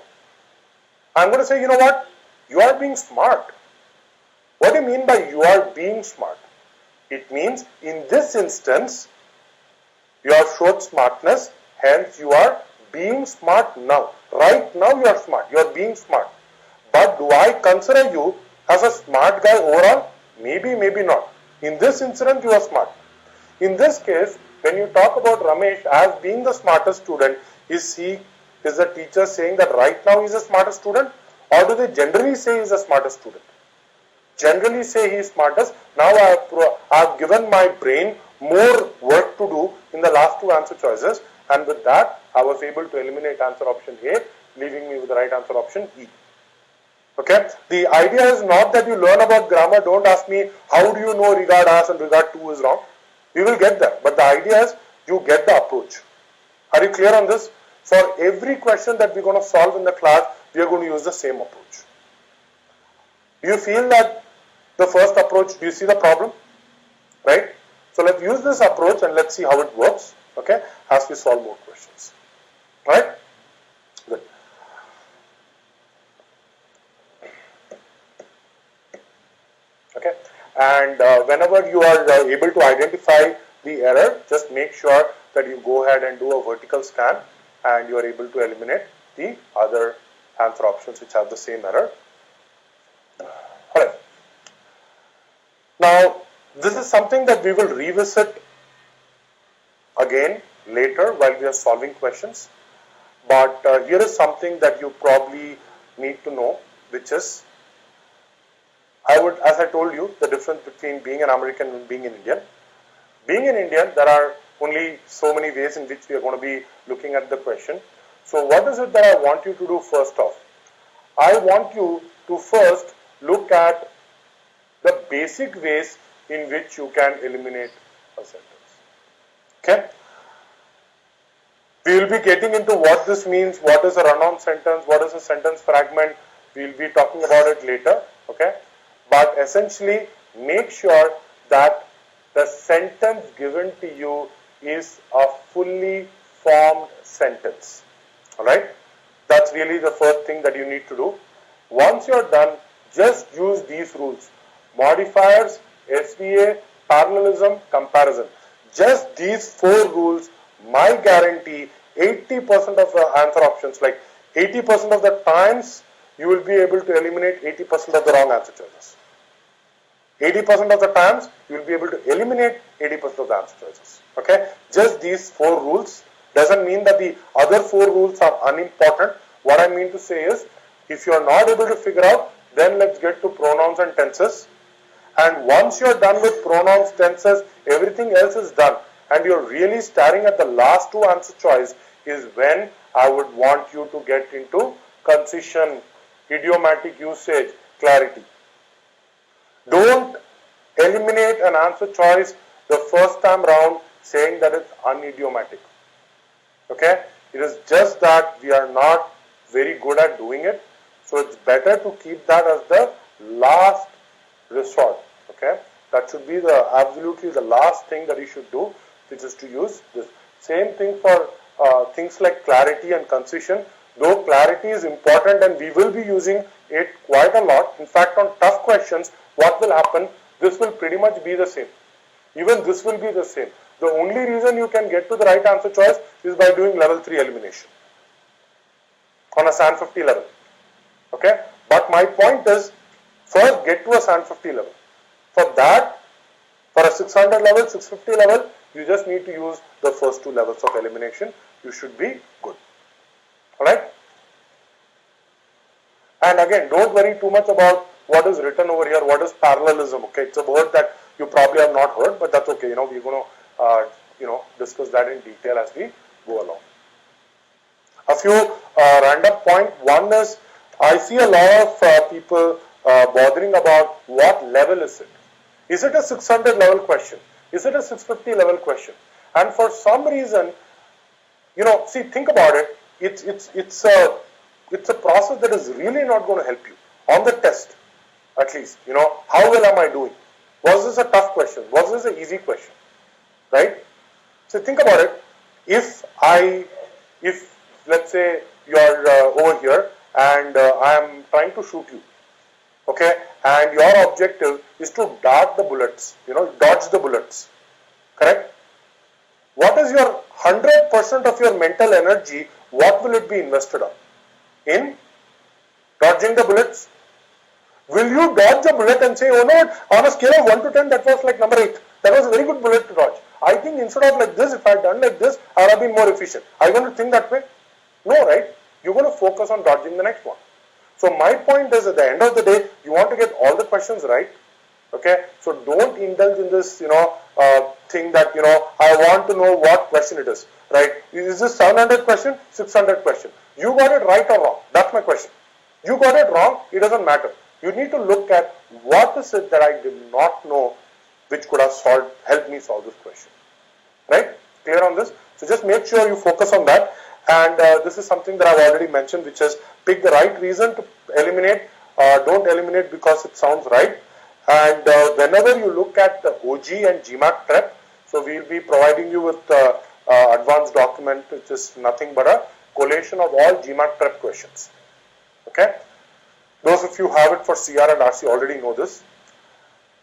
I'm going to say, you know what? You are being smart. What do you mean by you are being smart? It means in this instance you have showed smartness, hence you are being smart now. Right now you are smart. You are being smart. But do I consider you as a smart guy overall? Maybe, maybe not. In this incident, you are smart. In this case, when you talk about Ramesh as being the smartest student, is the teacher saying that right now he is the smartest student? Or do they generally say he is the smartest student? Generally say he is smartest. Now I have given my brain more work to do in the last 2 answer choices, and with that I was able to eliminate answer option A, leaving me with the right answer option E. Okay, the idea is not that you learn about grammar. Don't ask me how do you know regard as and regard to is wrong. We will get there, but the idea is you get the approach. Are you clear on this? For every question that we're going to solve in the class, we are going to use the same approach. Do you feel that the first approach, do you see the problem? Right? So let's use this approach and let's see how it works, okay, as we solve more questions. Right? Good. Okay. And whenever you are able to identify the error, just make sure that you go ahead and do a vertical scan and you are able to eliminate the other answer options which have the same error. Alright. Now, this is something that we will revisit again later while we are solving questions. But here is something that you probably need to know, which is, as I told you, the difference between being an American and being an Indian. Being an Indian, there are only so many ways in which we are going to be looking at the question. So what is it that I want you to do first off? I want you to first look at the basic ways in which you can eliminate a sentence. Okay? We will be getting into what this means, what is a run-on sentence, what is a sentence fragment. We will be talking about it later. Okay? But essentially, make sure that the sentence given to you is a fully formed sentence. Alright? That's really the first thing that you need to do. Once you're done, just use these rules. Modifiers, SVA, parallelism, comparison. Just these 4 rules, my guarantee, 80% of the answer options, like 80% of the times, you will be able to eliminate 80% of the wrong answer choices. 80% of the times, you will be able to eliminate 80% of the answer choices. Okay? Just these 4 rules. Doesn't mean that the other 4 rules are unimportant. What I mean to say is, if you are not able to figure out, then let's get to pronouns and tenses. And once you are done with pronouns, tenses, everything else is done. And you're really staring at the last 2 answer choice is when I would want you to get into concision, idiomatic usage, clarity. Don't eliminate an answer choice the first time round saying that it's unidiomatic. Okay? It is just that we are not very good at doing it. So it's better to keep that as the last resort. Okay? That should be absolutely the last thing that you should do, which is to use this. Same thing for things like clarity and concision. Though clarity is important and we will be using it quite a lot. In fact, on tough questions, what will happen? This will pretty much be the same. Even this will be the same. The only reason you can get to the right answer choice is by doing level 3 elimination on a SAN 50 level. Okay? But my point is, first get to a SAN 50 level. For that, for a 600 level, 650 level, you just need to use the first 2 levels of elimination. You should be good. Alright? And again, don't worry too much about what is written over here, what is parallelism. Okay, it's a word that you probably have not heard, but that's okay. We're going to discuss that in detail as we go along. A few random points. One is, I see a lot of people bothering about what level is it. Is it a 600 level question? Is it a 650 level question? And for some reason, see, think about it. It's a process that is really not going to help you on the test. At least, how well am I doing? Was this a tough question? Was this an easy question? Right? So think about it. If let's say you are over here and I am trying to shoot you, okay, and your objective is to dart the bullets, dodge the bullets, correct? What is your 100% of your mental energy? What will it be invested on? In dodging the bullets? Will you dodge a bullet and say, oh no, on a scale of 1 to 10, that was like number 8. That was a very good bullet to dodge. I think instead of like this, if I had done like this, I would have been more efficient. Are you going to think that way? No, right? You're going to focus on dodging the next one. So my point is, at the end of the day, you want to get all the questions right. Okay? So don't indulge in this, thing that, I want to know what question it is. Right? Is this 700 question? 600 question? You got it right or wrong? That's my question. You got it wrong, it doesn't matter. You need to look at what is it that I did not know which could have helped me solve this question. Right? Clear on this? So just make sure you focus on that. And this is something that I've already mentioned, which is pick the right reason to eliminate. Don't eliminate because it sounds right. And whenever you look at the OG and GMAT prep, so we'll be providing you with advanced document, which is nothing but a collation of all GMAT prep questions. Okay? Those of you who have it for CR and RC already know this.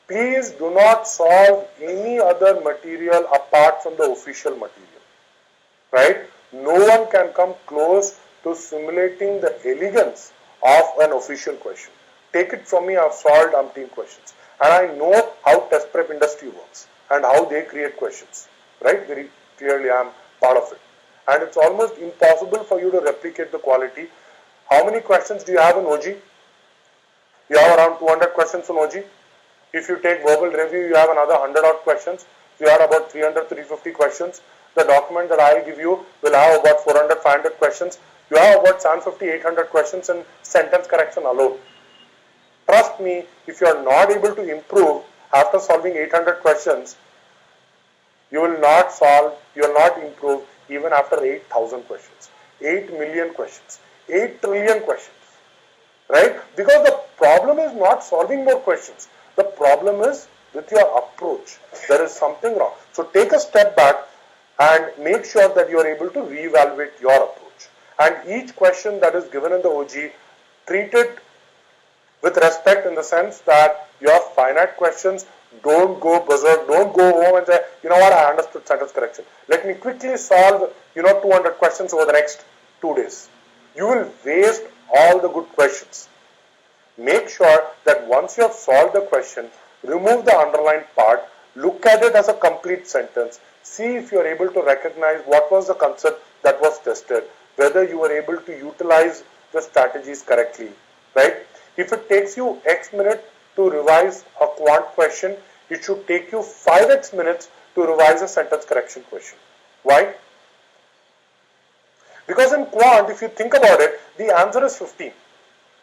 Please do not solve any other material apart from the official material. Right? No one can come close to simulating the elegance of an official question. Take it from me, I've solved umpteen questions. And I know how test prep industry works and how they create questions. Right? Very clearly I am part of it. And it's almost impossible for you to replicate the quality. How many questions do you have in OG? You have around 200 questions in OG. If you take verbal review, you have another 100 odd questions. You have about 300, 350 questions. The document that I'll give you will have about 400, 500 questions. You have about 750, 800 questions in sentence correction alone. Trust me, if you are not able to improve after solving 800 questions, you will not solve, you will not improve even after 8,000 questions, 8 million questions, 8 trillion questions. Right? Because the problem is not solving more questions. The problem is with your approach. There is something wrong. So take a step back and make sure that you are able to reevaluate your approach. And each question that is given in the OG, treat it with respect in the sense that your finite questions, don't go berserk, don't go home and say, you know what, I understood sentence correction. Let me quickly solve, 200 questions over the next 2 days. You will waste all the good questions. Make sure that once you have solved the question, remove the underlined part, look at it as a complete sentence, see if you are able to recognize what was the concept that was tested, whether you were able to utilize the strategies correctly, right? If it takes you X minutes to revise a quant question, it should take you 5x minutes to revise a sentence correction question. Why? Because in quant, if you think about it, the answer is 15.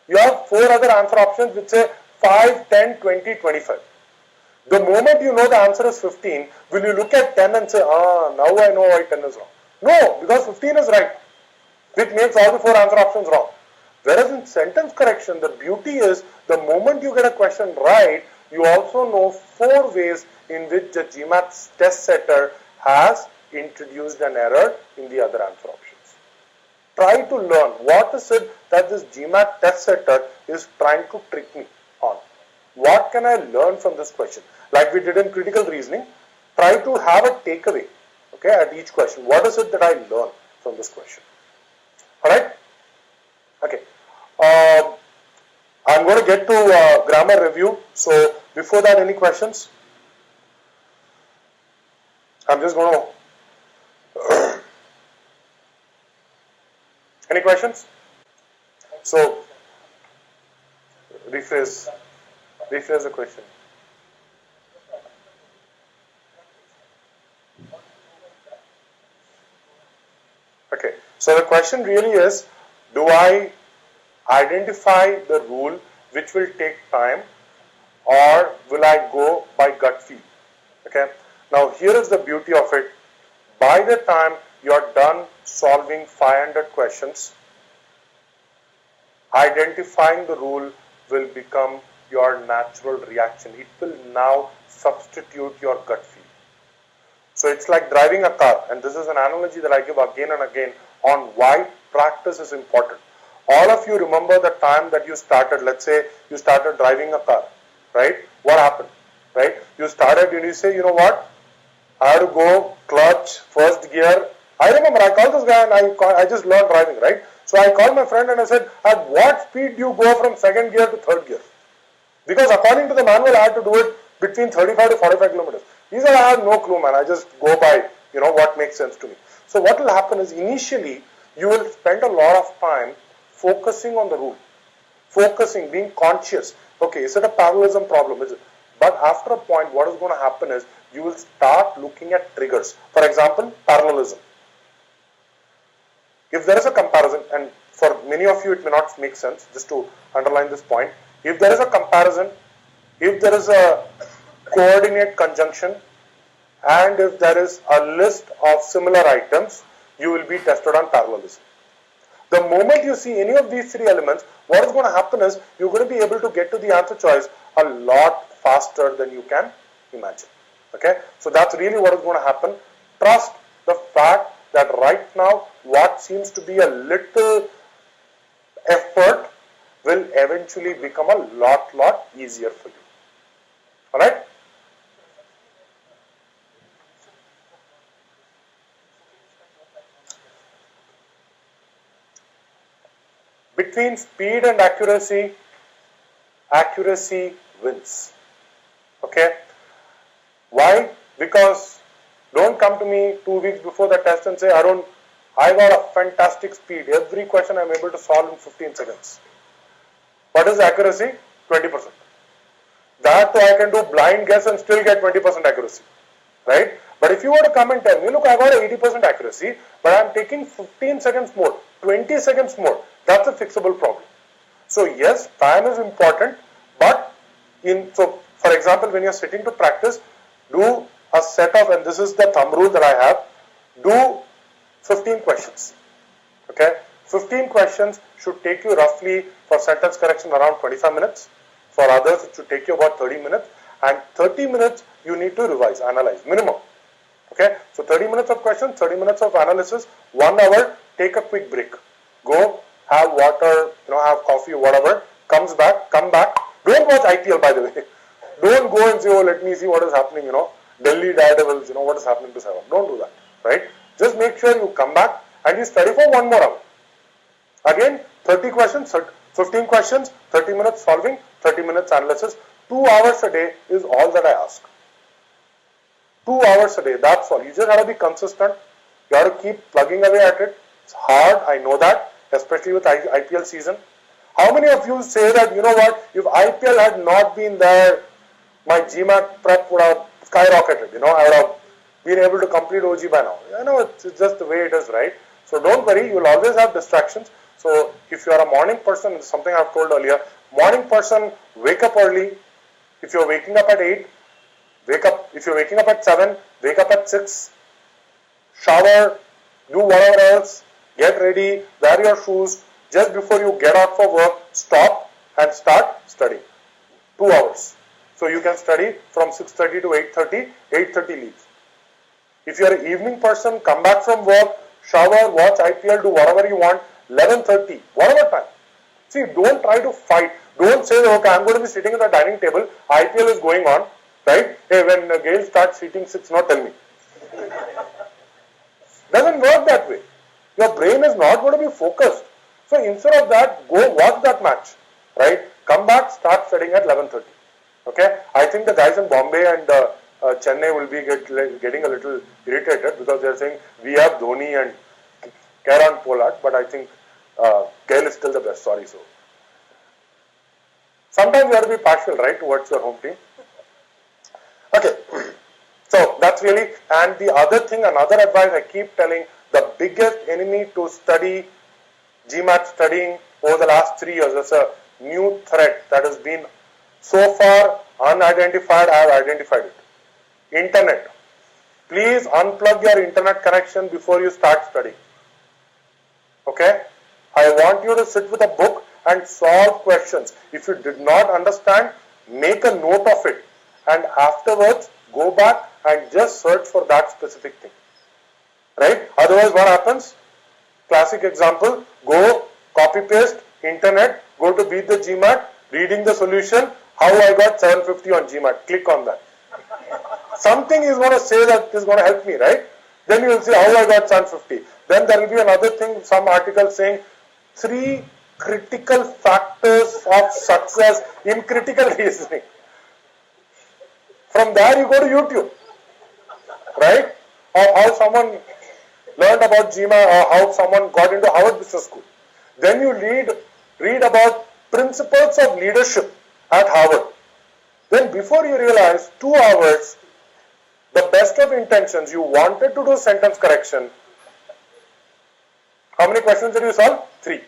You have 4 other answer options which say 5, 10, 20, 25. The moment you know the answer is 15, will you look at 10 and say, now I know why 10 is wrong? No, because 15 is right, which makes all the 4 answer options wrong. Whereas in sentence correction, the beauty is the moment you get a question right, you also know 4 ways in which the GMAT test setter has introduced an error in the other answer options. Try to learn what is it that this GMAT test setter is trying to trick me on. What can I learn from this question? Like we did in critical reasoning, try to have a takeaway, okay, at each question. What is it that I learn from this question? Alright? Okay. I'm going to get to grammar review. So before that, any questions? I'm just going to... Any questions? So, rephrase the question. Okay, so the question really is, do I identify the rule which will take time, or will I go by gut feel? Okay, now here is the beauty of it. By the time you are done solving 500 questions, identifying the rule will become your natural reaction. It will now substitute your gut feel. So it's like driving a car, and this is an analogy that I give again and again on why practice is important. All of you remember the time that you started, let's say you started driving a car, right? What happened, right? You started and you say, you know what? I have to go clutch, first gear. I remember I called this guy and I just learned driving, right? So I called my friend and I said, at what speed do you go from second gear to third gear? Because according to the manual, I had to do it between 35 to 45 kilometers. He said, I have no clue, man. I just go by, what makes sense to me. So what will happen is initially, you will spend a lot of time focusing on the rule. Focusing, being conscious. Okay, is it a parallelism problem? Is it? But after a point, what is going to happen is, you will start looking at triggers. For example, parallelism. If there is a comparison, and for many of you it may not make sense, just to underline this point, if there is a comparison, if there is a coordinate conjunction, and if there is a list of similar items, you will be tested on parallelism. The moment you see any of these three elements, what is going to happen is you're going to be able to get to the answer choice a lot faster than you can imagine. Okay, so that's really what is going to happen. Trust the fact that right now what seems to be a little effort will eventually become a lot easier for you. Alright? Between speed and accuracy, accuracy wins. Okay? Why? Because don't come to me 2 weeks before the test and say, Arun, I got a fantastic speed. Every question I'm able to solve in 15 seconds. What is accuracy? 20%. That too I can do blind guess and still get 20% accuracy. Right? But if you were to come and tell me, look, I got 80% accuracy, but I'm taking 15 seconds more, 20 seconds more, that's a fixable problem. So yes, time is important, but so for example, when you're sitting to practice, do a set of, and this is the thumb rule that I have, do 15 questions. Okay? 15 questions should take you roughly for sentence correction around 25 minutes. For others, it should take you about 30 minutes. And 30 minutes you need to revise, analyze, minimum. Okay? So 30 minutes of questions, 30 minutes of analysis, 1 hour, take a quick break. Go, have water, have coffee, whatever, come back. Don't watch IPL, by the way. Don't go and say, oh, let me see what is happening, Delhi Daredevils, what is happening to Sehwag. Don't do that, right? Just make sure you come back and you study for 1 more hour. Again, 30 questions, 15 questions, 30 minutes solving, 30 minutes analysis. 2 hours a day is all that I ask. 2 hours a day, that's all. You just have to be consistent. You have to keep plugging away at it. It's hard, I know that, especially with IPL season. How many of you say that, you know what, if IPL had not been there, my GMAT prep would have skyrocketed, I would have been able to complete OG by now. I know it's just the way it is, right? So don't worry, you will always have distractions. So if you are a morning person, it's something I've told earlier, morning person, wake up early. If you're waking up at 8, wake up. If you're waking up at 7, wake up at 6. Shower, do whatever else, get ready, wear your shoes. Just before you get out for work, stop and start studying. 2 hours. So you can study from 6:30 to 8:30, 8:30 leave. If you are an evening person, come back from work, shower, watch IPL, do whatever you want, 11:30, whatever time. See, don't try to fight. Don't say, okay, I'm going to be sitting at the dining table, IPL is going on, right? Hey, when Gale starts hitting 6, not tell me. Doesn't work that way. Your brain is not going to be focused. So instead of that, go watch that match, right? Come back, start studying at 11:30. Okay? I think the guys in Bombay and Chennai will be getting a little irritated because they are saying we have Dhoni and Kieran Pollard, but I think Gale is still the best. Sorry, so. Sometimes you have to be partial, right, towards your home team. Okay. So that's really, and the other thing, another advice I keep telling, the biggest enemy to study, GMAT studying over the last 3 years, is a new threat that has been so far unidentified. I have identified it. Internet. Please unplug your internet connection before you start studying. Okay? I want you to sit with a book and solve questions. If you did not understand, make a note of it. And afterwards, go back and just search for that specific thing. Right? Otherwise, what happens? Classic example, go, copy paste, internet, go to beat the GMAT, reading the solution, how I got 750 on GMAT, click on that. Something is going to say that is going to help me, right? Then you will see how I got 750. Then there will be another thing, some article saying 3 critical factors of success in critical reasoning. From there you go to YouTube, right? Or how someone learned about GMAT or how someone got into Harvard Business School. Then you read about principles of leadership at Harvard. Then before you realize 2 hours, the best of intentions, you wanted to do sentence correction. How many questions did you solve? 3.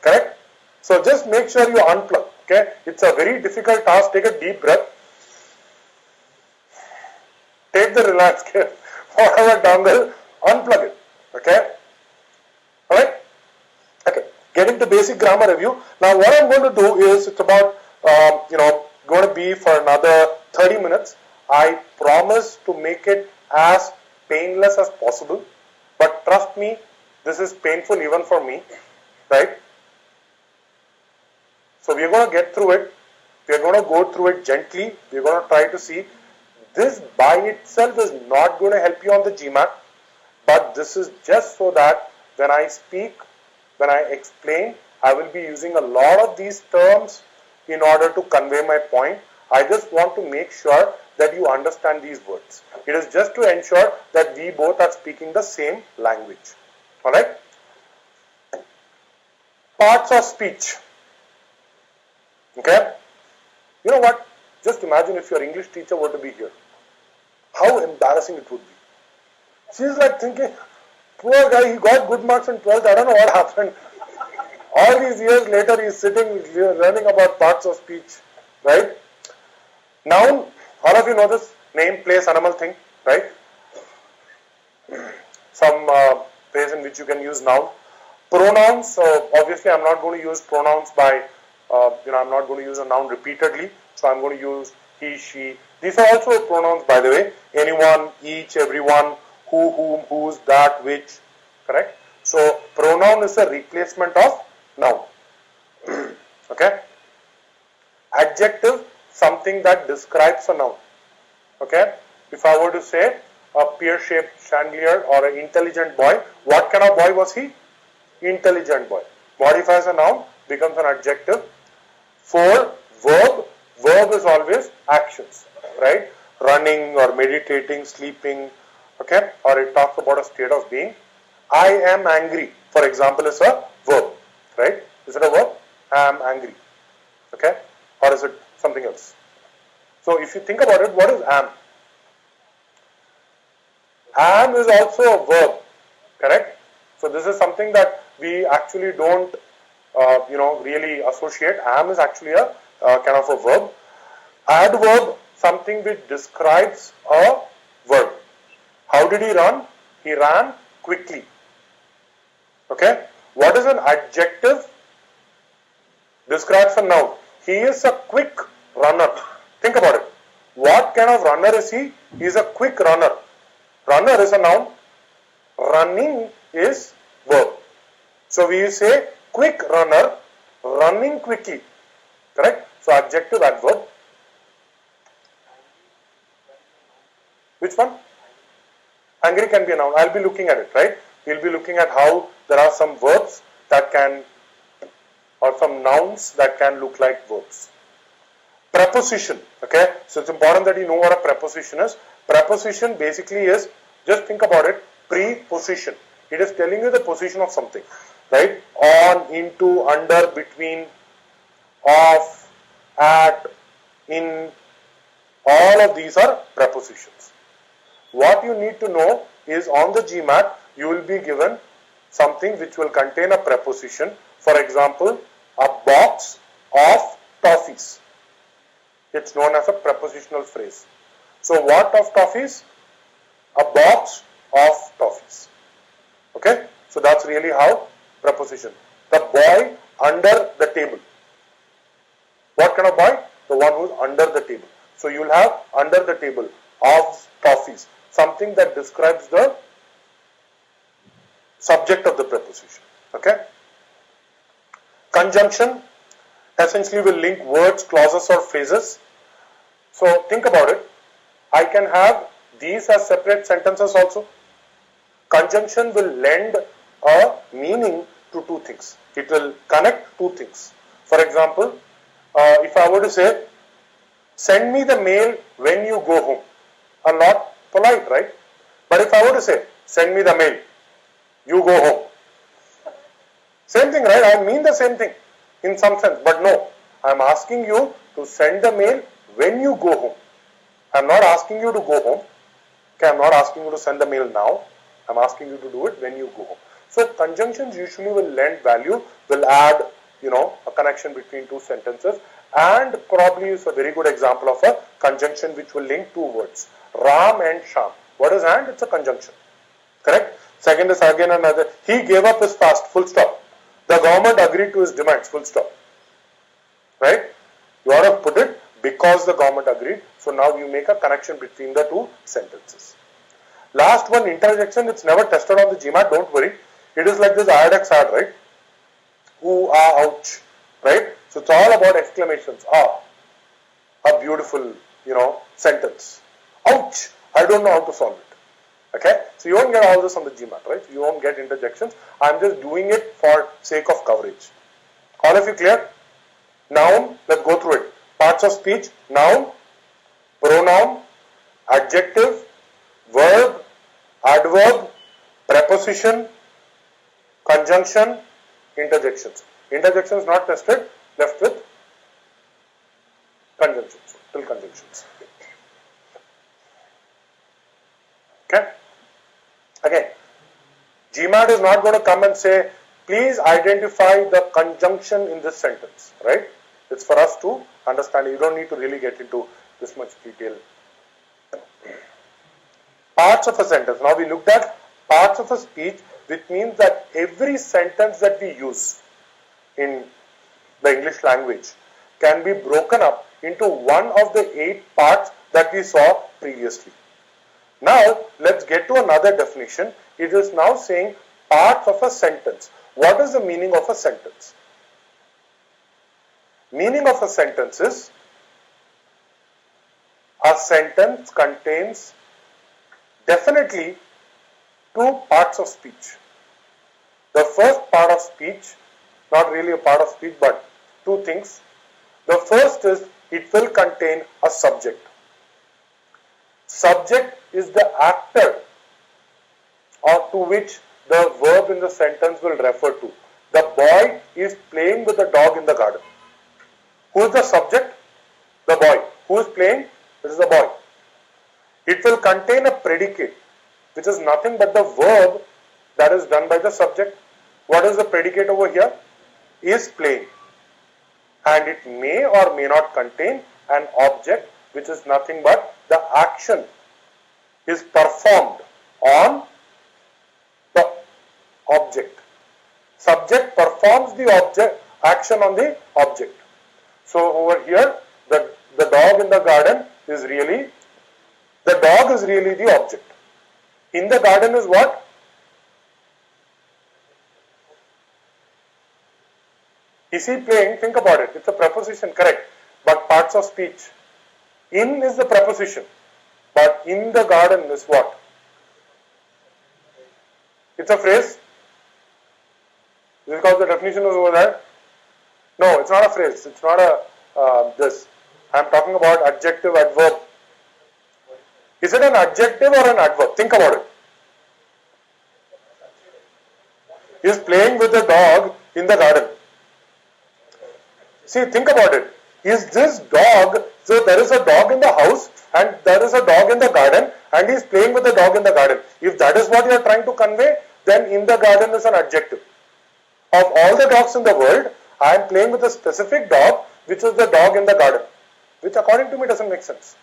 Correct? So just make sure you unplug. Okay? It's a very difficult task. Take a deep breath. Take take the Reliance cable, whatever dongle, unplug it. Okay? Alright? Okay. Getting to basic grammar review. Now what I'm going to do is, it's about, going to be for another 30 minutes. I promise to make it as painless as possible. But trust me, this is painful even for me. Right? So we are going to get through it. We are going to go through it gently. We are going to try to see. This by itself is not going to help you on the GMAT. But this is just so that when I speak, when I explain, I will be using a lot of these terms in order to convey my point. I just want to make sure that you understand these words. It is just to ensure that we both are speaking the same language. Alright? Parts of speech. Okay? You know what? Just imagine if your English teacher were to be here. How embarrassing it would be. She's like thinking, poor guy, he got good marks in 12th, I don't know what happened. All these years later, he's sitting learning about parts of speech. Right? Noun, all of you know this, name, place, animal, thing, right? Some ways in which you can use noun. Pronouns, so obviously I'm not going to use pronouns by, I'm not going to use a noun repeatedly, so I'm going to use he, she. These are also pronouns, by the way. Anyone, each, everyone, who, whom, whose, that, which, correct? So pronoun is a replacement of noun. Okay? Adjective, something that describes a noun. Okay? If I were to say a pear-shaped chandelier or an intelligent boy, what kind of boy was he? Intelligent boy. Modifies a noun, becomes an adjective. 4, verb. Verb is always actions, right? Running or meditating, sleeping, okay? Or it talks about a state of being. I am angry, for example, is a verb, right? Is it a verb? I am angry, okay? Or is it something else? So if you think about it, what is am? Am is also a verb, correct? So this is something that we actually don't, really associate. Am is actually a kind of a verb. Adverb, something which describes a verb. How did he run? He ran quickly. Okay? What is an adjective? Describes a noun. He is a quick runner. Think about it. What kind of runner is he? He is a quick runner. Runner is a noun. Running is verb. So we say quick runner, running quickly. Correct? So adjective, adverb. Which one? Angry can be a noun. I'll be looking at it, right? We'll be looking at how there are some verbs that can, or some nouns that can look like verbs. Preposition, okay? So it's important that you know what a preposition is. Preposition basically is, just think about it, preposition. It is telling you the position of something, right? On, into, under, between, off, at, in, all of these are prepositions. What you need to know is on the GMAT, you will be given something which will contain a preposition. For example, a box of toffees. It's known as a prepositional phrase. So what of toffees? A box of toffees. Okay? So that's really how preposition. The boy under the table. What kind of boy? The one who's under the table. So you'll have under the table of toffees. Something that describes the subject of the preposition. Okay? Conjunction essentially will link words, clauses or phrases. So think about it. I can have these as separate sentences also. Conjunction will lend a meaning to two things. It will connect two things. For example, if I were to say, send me the mail when you go home. A lot polite, right? But if I were to say, send me the mail, you go home. Same thing, right? I mean the same thing in some sense. But no, I am asking you to send the mail when you go home. I am not asking you to go home. Okay, I am not asking you to send the mail now. I am asking you to do it when you go home. So conjunctions usually will lend value, will add, a connection between two sentences. and probably is a very good example of a conjunction which will link two words, Ram and Sham. What is and? It's a conjunction. Correct? Second is again another. He gave up his fast, full stop. The government agreed to his demands, full stop. Right? You ought to put it because the government agreed. So now you make a connection between the two sentences. Last one, interjection. It's never tested on the GMAT. Don't worry. It is like this IADX ad, right? Ooh, ah, ouch. Right? So it's all about exclamations. Ah, a beautiful, sentence. Ouch. I don't know how to solve it. Okay, so you won't get all this on the GMAT, right? You won't get interjections. I'm just doing it for sake of coverage. All of you clear? Noun, let's go through it. Parts of speech, noun, pronoun, adjective, verb, adverb, preposition, conjunction, interjections. Interjections not tested, left with conjunctions, till conjunctions. Okay? Again, GMAT is not going to come and say, please identify the conjunction in this sentence, right? It's for us to understand. You don't need to really get into this much detail. Parts of a sentence. Now we looked at parts of a speech, which means that every sentence that we use in the English language can be broken up into one of the 8 parts that we saw previously. Now, let's get to another definition. It is now saying parts of a sentence. What is the meaning of a sentence? Meaning of a sentence is a sentence contains definitely 2 parts of speech. The first part of speech, not really a part of speech, but 2 things. The first is it will contain a subject. Subject is the actor or to which the verb in the sentence will refer to. The boy is playing with the dog in the garden. Who is the subject? The boy. Who is playing? This is the boy. It will contain a predicate, which is nothing but the verb that is done by the subject. What is the predicate over here? Is playing. And it may or may not contain an object, which is nothing but the action is performed on the object. Subject performs the object action on the object. So over here, the dog in the garden is really, the dog is really the object. In the garden is what? Is he playing? Think about it. It's a preposition, correct. But parts of speech. In is the preposition. But in the garden is what? It's a phrase. Is it because the definition is over there? No, it's not a phrase. It's not a this. I'm talking about adjective, adverb. Is it an adjective or an adverb? Think about it. He is playing with the dog in the garden. See, think about it. Is this dog, so there is a dog in the house and there is a dog in the garden and he is playing with the dog in the garden. If that is what you are trying to convey, then in the garden is an adjective. Of all the dogs in the world, I am playing with a specific dog, which is the dog in the garden, which according to me doesn't make sense.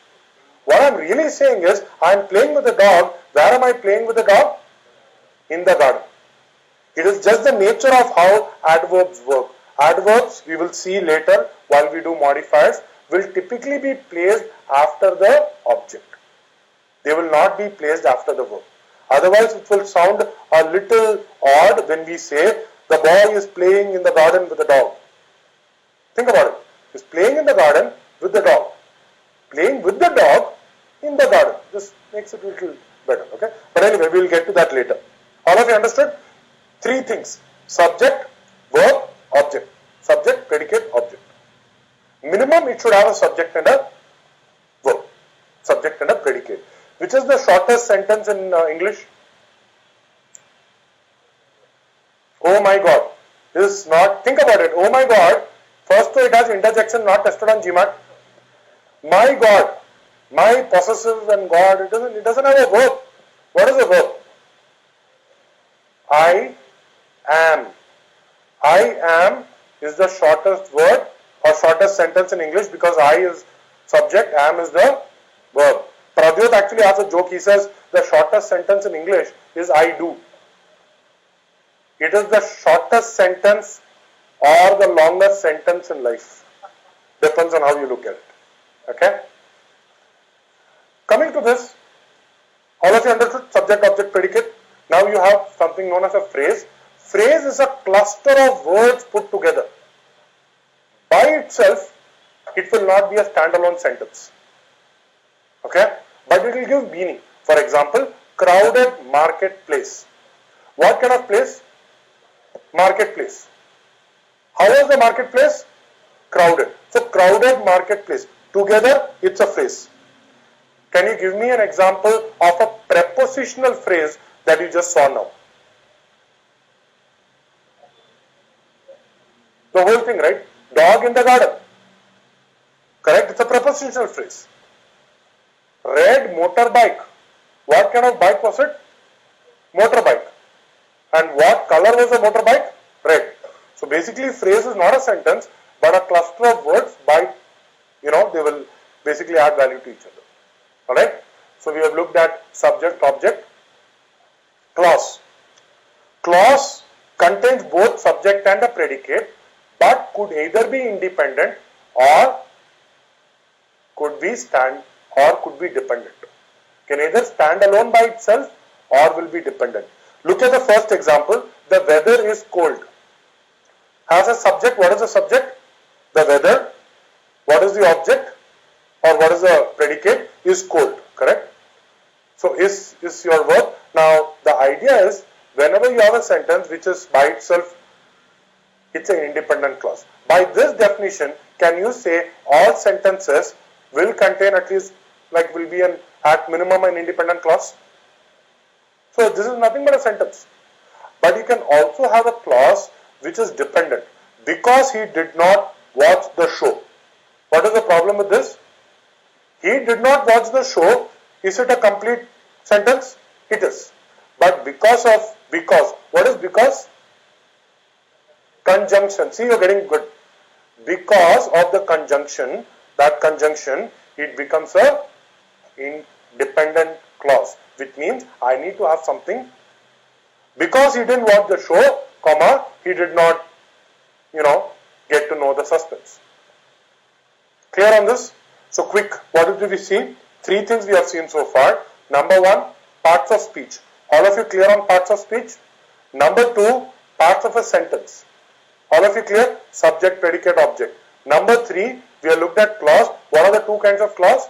What I am really saying is, I am playing with the dog. Where am I playing with the dog? In the garden. It is just the nature of how adverbs work. Adverbs, we will see later while we do modifiers, will typically be placed after the object. They will not be placed after the verb. Otherwise, it will sound a little odd when we say, the boy is playing in the garden with the dog. Think about it. He is playing in the garden with the dog. Playing with the dog in the garden. This makes it a little better. Okay. But anyway, we will get to that later. All of you understood? 3 things. Subject, verb, object. Subject, predicate, object. Minimum it should have a subject and a verb. Subject and a predicate. Which is the shortest sentence in English? Oh my God. This is not, think about it. Oh my God. First it has interjection not tested on GMAT. My God. My possessive and God. It doesn't have a verb. What is a verb? I am. I am is the shortest word or shortest sentence in English, because I is subject, am is the verb. Pradyot actually has a joke. He says the shortest sentence in English is I do. It is the shortest sentence or the longest sentence in life. Depends on how you look at it. Okay. Coming to this, all of you understood subject, object, predicate. Now you have something known as a phrase. Phrase is a cluster of words put together. By itself, it will not be a standalone sentence. Okay? But it will give meaning. For example, crowded marketplace. What kind of place? Marketplace. How is the marketplace? Crowded. So, crowded marketplace. Together, it's a phrase. Can you give me an example of a prepositional phrase that you just saw now? The whole thing, right? Dog in the garden. Correct? It's a prepositional phrase. Red motorbike. What kind of bike was it? Motorbike. And what color was the motorbike? Red. So basically, phrase is not a sentence, but a cluster of words by, they will basically add value to each other. Alright? So we have looked at subject, object, clause. Clause contains both subject and a predicate, but could either be independent or could be dependent. Can either stand alone by itself or will be dependent. Look at the first example. The weather is cold. Has a subject. What is the subject? The weather. What is the object? Or what is the predicate? Is cold. Correct? So is your verb. Now the idea is whenever you have a sentence which is by itself, it's an independent clause. By this definition, can you say all sentences will contain at least, will be at minimum an independent clause? So this is nothing but a sentence. But you can also have a clause which is dependent. Because he did not watch the show. What is the problem with this? He did not watch the show. Is it a complete sentence? It is. But because, what is because? Conjunction. See, you're getting good. Because of the conjunction, it becomes a independent clause, which means I need to have something. Because he didn't watch the show, he did not, get to know the suspense. Clear on this? So quick, what did we see? 3 things we have seen so far. Number 1, parts of speech. All of you clear on parts of speech? Number 2, parts of a sentence. All of you clear? Subject, predicate, object. Number 3, we have looked at clause. What are the 2 kinds of clause?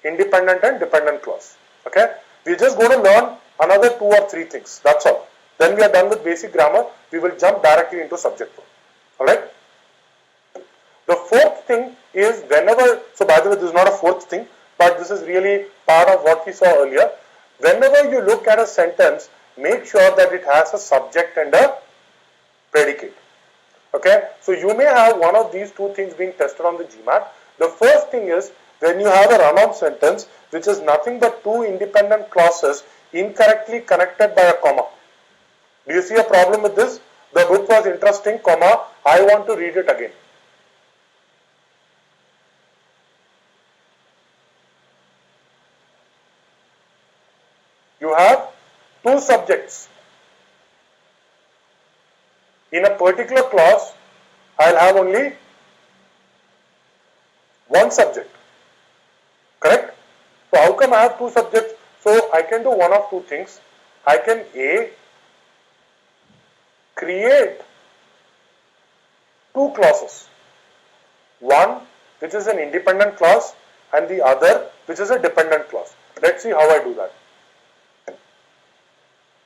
Independent and dependent clause. Okay? We are just going to learn another 2 or 3 things. That's all. Then we are done with basic grammar. We will jump directly into subject verb. Alright? The 4th thing is whenever, so by the way, this is not a 4th thing, but this is really part of what we saw earlier. Whenever you look at a sentence, make sure that it has a subject and a predicate. Okay, so you may have one of these 2 things being tested on the GMAT. The first thing is when you have a run-on sentence which is nothing but 2 independent clauses incorrectly connected by a comma. Do you see a problem with this? The book was interesting, I want to read it again. You have 2 subjects. In a particular clause, I'll have only 1 subject. Correct? So how come I have 2 subjects? So I can do one of 2 things. I can A, create 2 clauses. One which is an independent clause and the other which is a dependent clause. Let's see how I do that.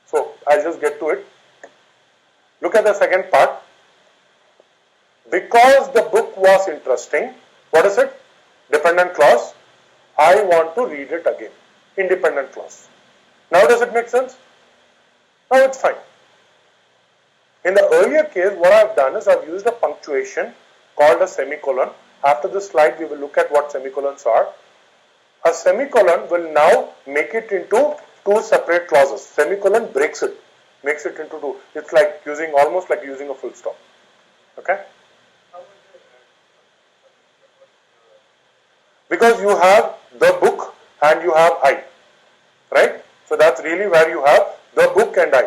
So I'll just get to it. Look at the second part. Because the book was interesting, what is it? Dependent clause. I want to read it again. Independent clause. Now does it make sense? Now it's fine. In the earlier case, what I've done is I've used a punctuation called a semicolon. After this slide, we will look at what semicolons are. A semicolon will now make it into 2 separate clauses. Semicolon breaks it, makes it into 2. It's like almost like using a full stop. Okay? because you have the book and you have I, right? So that's really where you have the book and I.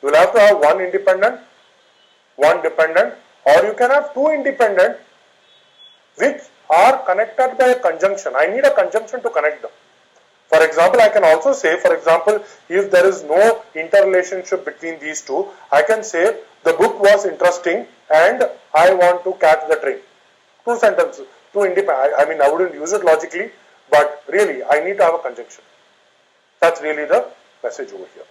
You will have to have one independent, one dependent, or you can have two independent which are connected by a conjunction. I need a conjunction to connect them. For example, I can also say, for example, if there is no interrelationship between these two, I can say the book was interesting and I want to catch the train. Two sentences, two independent. I mean, I wouldn't use it logically, but really, I need to have a conjunction. That's really the message over here.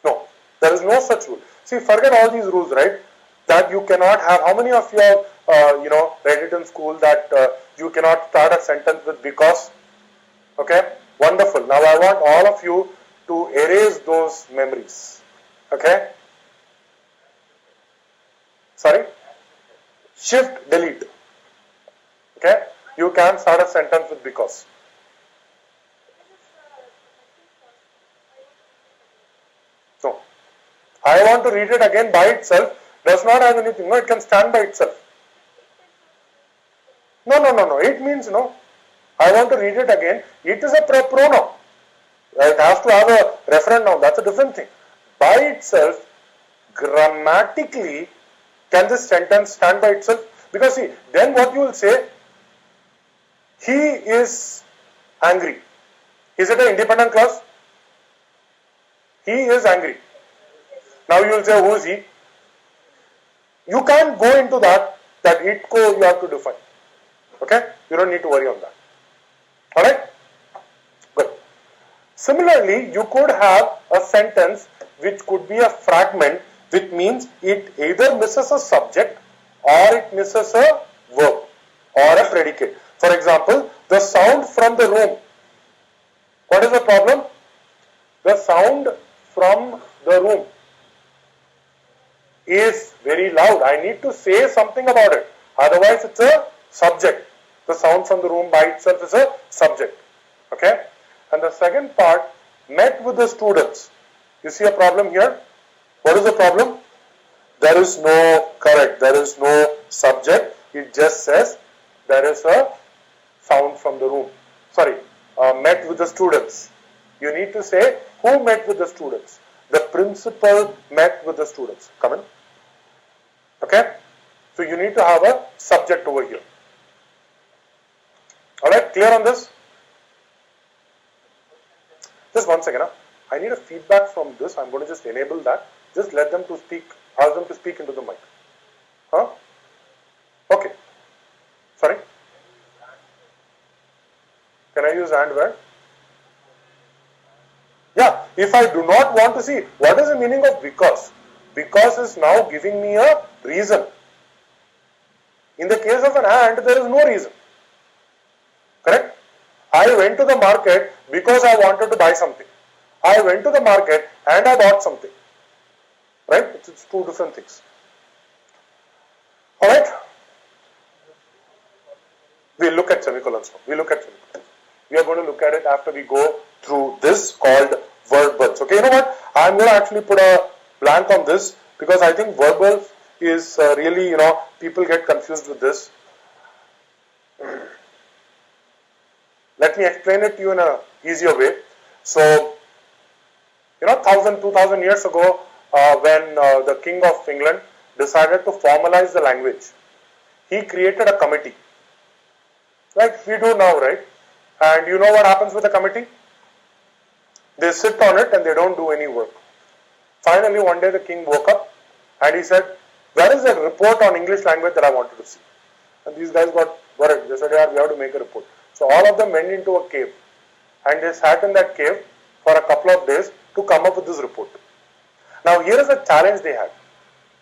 No, there is no such rule. See, forget all these rules, right? That you cannot have. How many of you have, read it in school that you cannot start a sentence with because? Okay, wonderful. Now I want all of you to erase those memories. Okay. Sorry? Shift, delete. Okay? You can start a sentence with because. No. I want to read it again by itself. Does not have anything. No, it can stand by itself. No. It means no. I want to read it again. It is a pronoun. It has to have a referent noun. That's a different thing. By itself, grammatically, can this sentence stand by itself? Because see, then what you will say, he is angry. Is it an independent clause? He is angry. Now you will say, who is he? You can't go into that it ko you have to define. Okay? You don't need to worry on that. Alright? Good. Similarly, you could have a sentence which could be a fragment, which means it either misses a subject or it misses a verb or a predicate. For example, the sound from the room. What is the problem? The sound from the room is very loud. I need to say something about it. Otherwise, it's a subject. The sound from the room by itself is a subject. Okay? And the second part, met with the students. You see a problem here? What is the problem? There is no subject. It just says there is a sound from the room. Sorry, met with the students. You need to say who met with the students. The principal met with the students. Come in. Okay? So you need to have a subject over here. Alright, clear on this? Just one second. I need a feedback from this. I'm going to just enable that. Just let them to speak. Ask them to speak into the mic. Huh? Okay. Sorry? Can I use and where? Yeah, if I do not want to see, what is the meaning of because? Because is now giving me a reason. In the case of an and, there is no reason. Correct? I went to the market because I wanted to buy something. I went to the market and I bought something. Right? It's two different things. Alright? We'll look at semicolons now. We are going to look at it after we go through this called verbals. Okay, you know what? I'm going to actually put a blank on this because I think verbal is really, people get confused with this. Let me explain it to you in an easier way. So, 2,000 years ago, when the King of England decided to formalize the language, he created a committee. Like we do now, right? And you know what happens with the committee? They sit on it and they don't do any work. Finally, one day the king woke up and he said, where is the report on English language that I wanted to see? And these guys got worried. They said, yeah, we have to make a report. So all of them went into a cave and they sat in that cave for a couple of days to come up with this report. Now here is the challenge they had.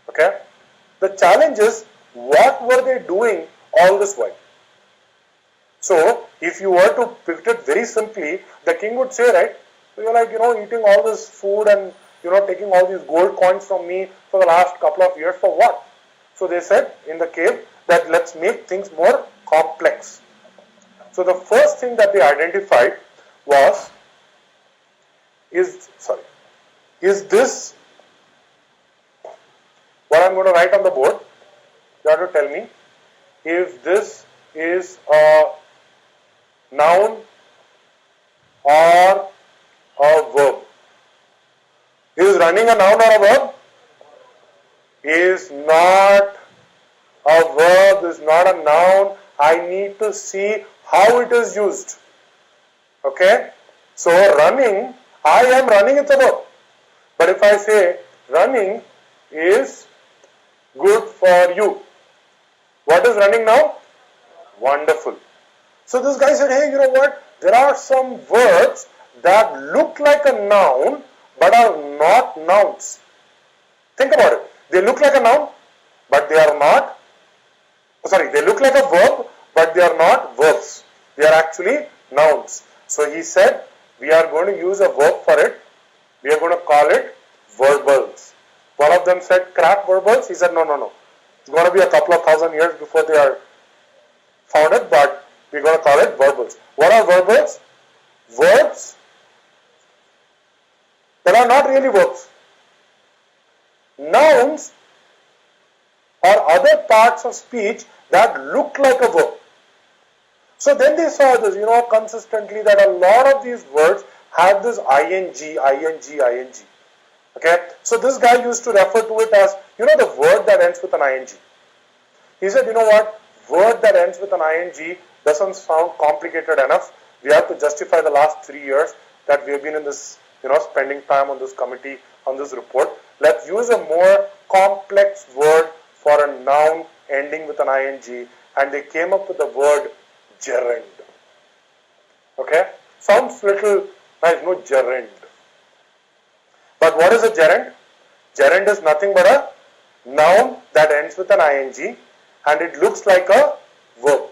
Okay? The challenge is, what were they doing all this while? So if you were to put it very simply, the king would say, right, so you're like, eating all this food and, taking all these gold coins from me for the last couple of years for what? So they said in the cave that let's make things more complex. So the first thing that they identified was, is this what I'm going to write on the board? You have to tell me. if this is a noun or a verb. Is running a noun or a verb? Is not a verb, is not a noun. I need to see how it is used. Okay? So running, I am running, it's a verb. But if I say running is good for you, what is running now? Wonderful. So this guy said, hey, you know what? There are some verbs that look like a noun but are not nouns. Think about it. They look like a noun but they are not. They look like a verb but they are not verbs. They are actually nouns. So he said, we are going to use a verb for it. We are going to call it verbals. One of them said CrackVerbals. He said, no. It's going to be a couple of thousand years before they are founded, but we're going to call it verbals. What are verbals? Verbs that are not really verbs. Nouns or other parts of speech that look like a verb. So then they saw this, consistently that a lot of these words have this ing. Okay, so this guy used to refer to it as, the word that ends with an ing. He said, word that ends with an ing doesn't sound complicated enough. We have to justify the last 3 years that we have been in this, spending time on this committee, on this report. Let's use a more complex word for a noun ending with an ing, and they came up with the word gerund. Okay, sounds little nice, gerund. But what is a gerund? Gerund is nothing but a noun that ends with an ing and it looks like a verb.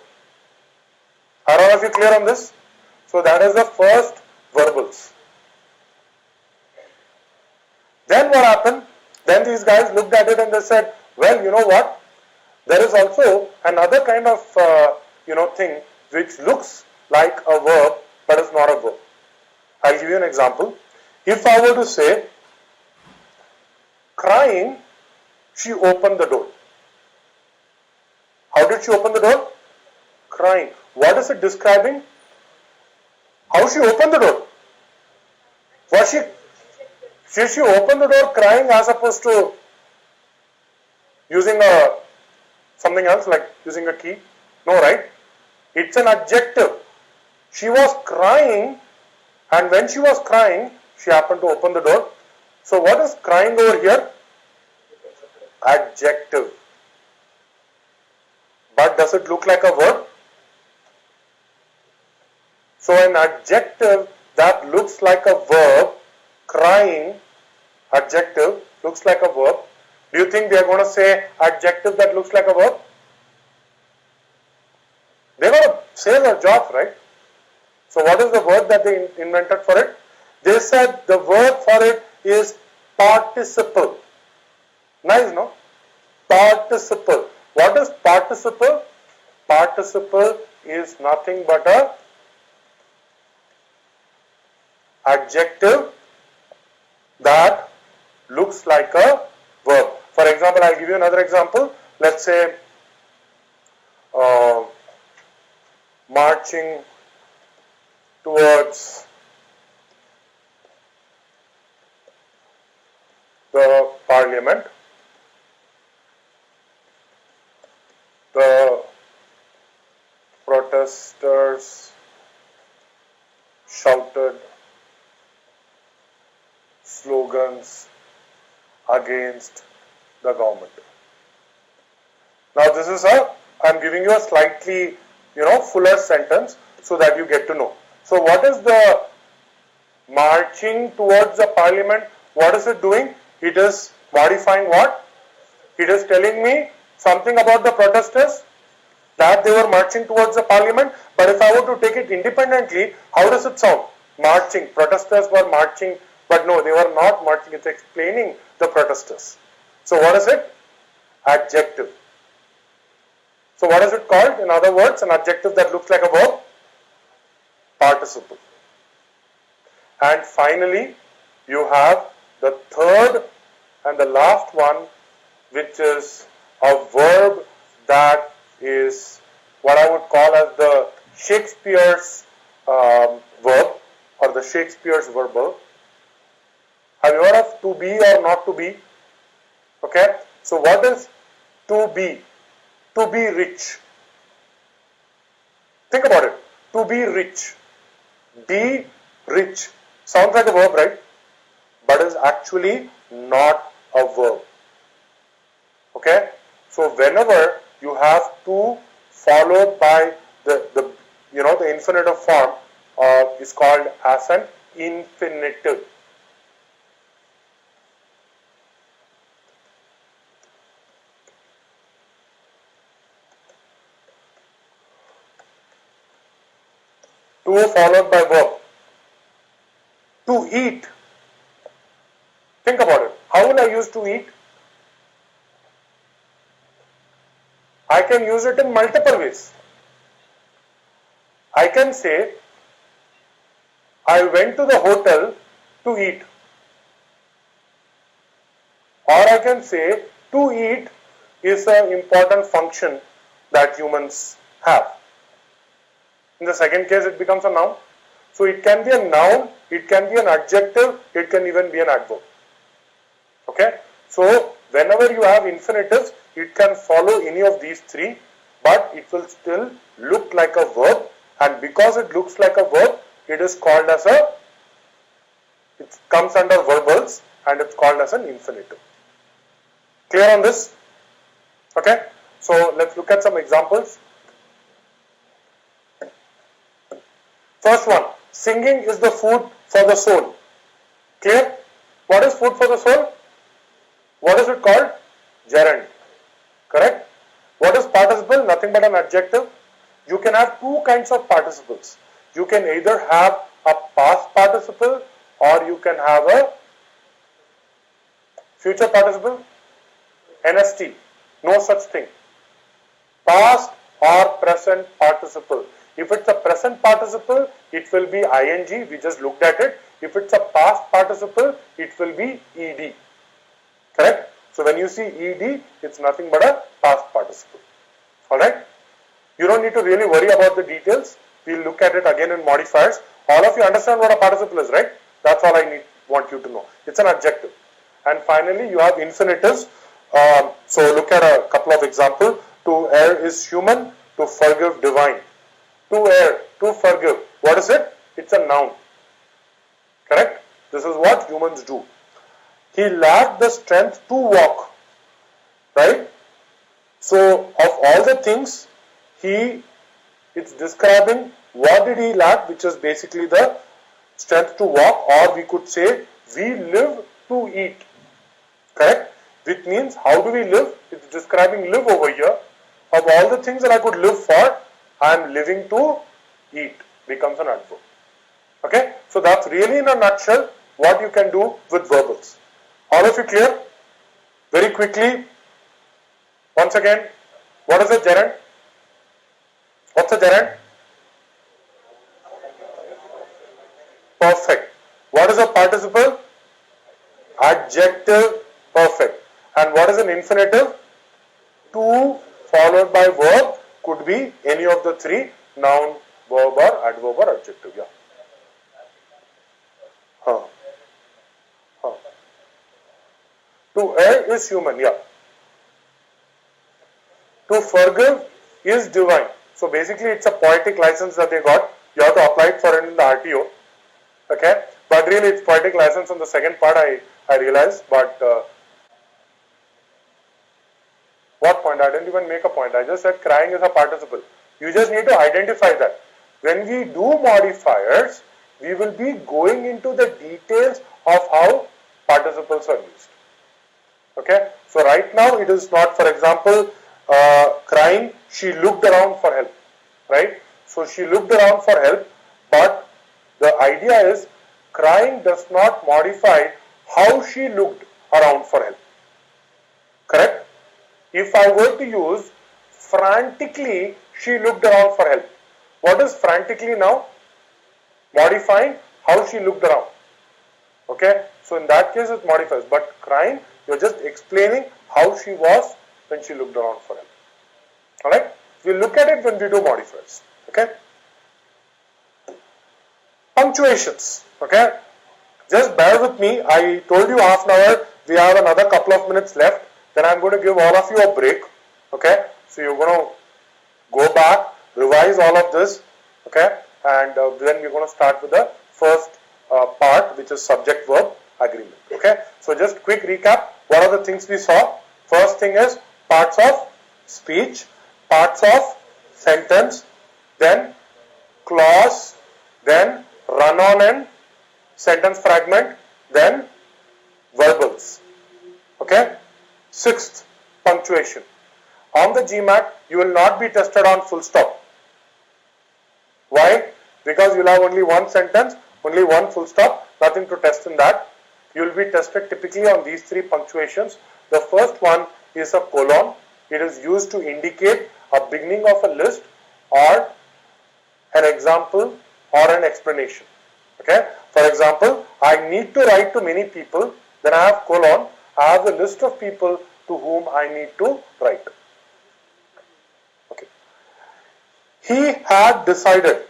Are all of you clear on this? So that is the first verbals. Then what happened? Then these guys looked at it and they said, well, you know what? There is also another kind of, thing which looks like a verb but is not a verb. I'll give you an example. If I were to say, crying, she opened the door. How did she open the door? Crying. What is it describing? How she opened the door? Was she opened the door crying as opposed to using something else like using a key? No, right? It's an adjective. She was crying, and when she was crying, she happened to open the door. So what is crying over here? Adjective. But does it look like a verb? So an adjective that looks like a verb, crying, adjective, looks like a verb. Do you think they are going to say adjective that looks like a verb? They're going to say their jobs, right? So what is the word that they invented for it? They said the word for it is participle. Nice, no? Participle. What is participle? Participle is nothing but a adjective that looks like a verb. For example, I'll give you another example. Let's say marching towards the parliament. The protesters shouted slogans against the government. Now this is I'm giving you a slightly, fuller sentence so that you get to know. So what is the marching towards the parliament? What is it doing? It is modifying what? It is telling me something about the protesters, that they were marching towards the parliament. But if I were to take it independently, how does it sound? Marching. Protesters were marching, but no, they were not marching. It's explaining the protesters. So what is it? Adjective. So what is it called? In other words, an adjective that looks like a verb? Participle. And finally, you have the third and the last one, which is a verb that is what I would call as the Shakespeare's verb or the Shakespeare's verbal. Have you heard of to be or not to be? Okay, so what is to be? To be rich. Think about it. To be rich. Be rich. Sounds like a verb, right? But is actually not a verb. Okay? So whenever you have to followed by the infinitive form is called as an infinitive. To followed by verb. To eat. Think about it. How will I use to eat? I can use it in multiple ways. I can say, I went to the hotel to eat. Or I can say, to eat is an important function that humans have. In the second case, it becomes a noun. So it can be a noun, it can be an adjective, it can even be an adverb. Okay? So whenever you have infinitives, it can follow any of these three, but it will still look like a verb, and because it looks like a verb, it is called as it comes under verbals and it's called as an infinitive. Clear on this? Okay? So let's look at some examples. First one, singing is the food for the soul. Clear? What is food for the soul? What is it called? Gerund. Correct? What is participle? Nothing but an adjective. You can have two kinds of participles. You can either have a past participle or you can have a future participle. NST. No such thing. Past or present participle. If it's a present participle, it will be ing. We just looked at it. If it's a past participle, it will be ed. Correct? So when you see ed, it's nothing but a past participle. Alright? You don't need to really worry about the details. We'll look at it again in modifiers. All of you understand what a participle is, right? That's all I want you to know. It's an adjective. And finally, you have infinitives. So look at a couple of examples. To err is human, to forgive divine. To err, to forgive. What is it? It's a noun. Correct? This is what humans do. He lacked the strength to walk. Right? So, of all the things, it's describing what did he lack, which is basically the strength to walk, or we could say, we live to eat. Correct? Which means, how do we live? It's describing live over here. Of all the things that I could live for, I am living to eat. Becomes an adverb. Okay? So that's really in a nutshell what you can do with verbals. All of you clear? Very quickly, once again, what is a gerund? What's a gerund? Perfect. What is a participle? Adjective. Perfect. And what is an infinitive? To followed by verb could be any of the three, noun, verb or adverb or adjective. Yeah. To err is human. Yeah. To forgive is divine. So basically it's a poetic license that they got. You have to apply it for in the RTO. Okay. But really it's poetic license on the second part I realized. But what point? I didn't even make a point. I just said crying is a participle. You just need to identify that. When we do modifiers, we will be going into the details of how participles are used. Okay. So right now it is not, for example, crying, she looked around for help. Right. So she looked around for help, but the idea is crying does not modify how she looked around for help. Correct? If I were to use frantically, she looked around for help. What is frantically now? Modifying how she looked around. Okay? So in that case it modifies. But crying, you're just explaining how she was when she looked around for help. Alright? We'll look at it when we do modifiers. Okay. Punctuations. Okay. Just bear with me. I told you half an hour. We have another couple of minutes left. Then I'm going to give all of you a break. Okay. So you're going to go back, revise all of this. Okay. And then we're going to start with the first part, which is subject-verb agreement. Okay. So just quick recap. What are the things we saw? First thing is parts of speech, parts of sentence, then clause, then run-on and sentence fragment, then verbals. Okay. Sixth, punctuation. On the GMAT, you will not be tested on full stop. Why? Because you will have only one sentence, only one full stop, nothing to test in that. You will be tested typically on these three punctuations. The first one is a colon. It is used to indicate a beginning of a list or an example or an explanation. Okay. For example, I need to write to many people. Then I have colon. I have the list of people to whom I need to write. Okay. He had decided,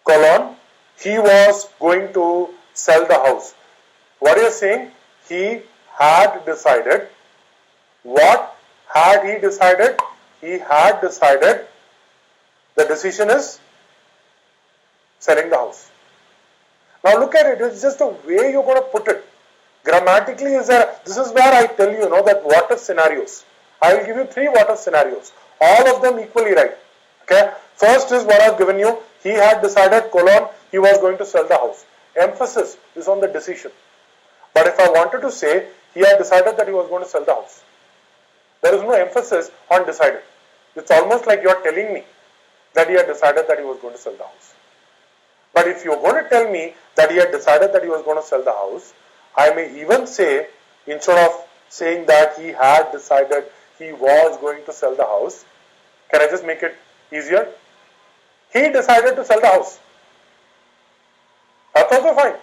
colon, he was going to sell the house. What are you saying? He had decided. What had he decided? He had decided. The decision is selling the house. Now look at it. It's just the way you're going to put it. Grammatically, this is where I tell you, that what if scenarios. I will give you three what if scenarios. All of them equally right. Okay. First is what I've given you. He had decided, colon, he was going to sell the house. Emphasis is on the decision. But if I wanted to say, he had decided that he was going to sell the house, there is no emphasis on decided. It's almost like you're telling me that he had decided that he was going to sell the house. But if you're going to tell me that he had decided that he was going to sell the house, I may even say, instead of saying that he had decided he was going to sell the house, can I just make it easier? He decided to sell the house. That's also fine.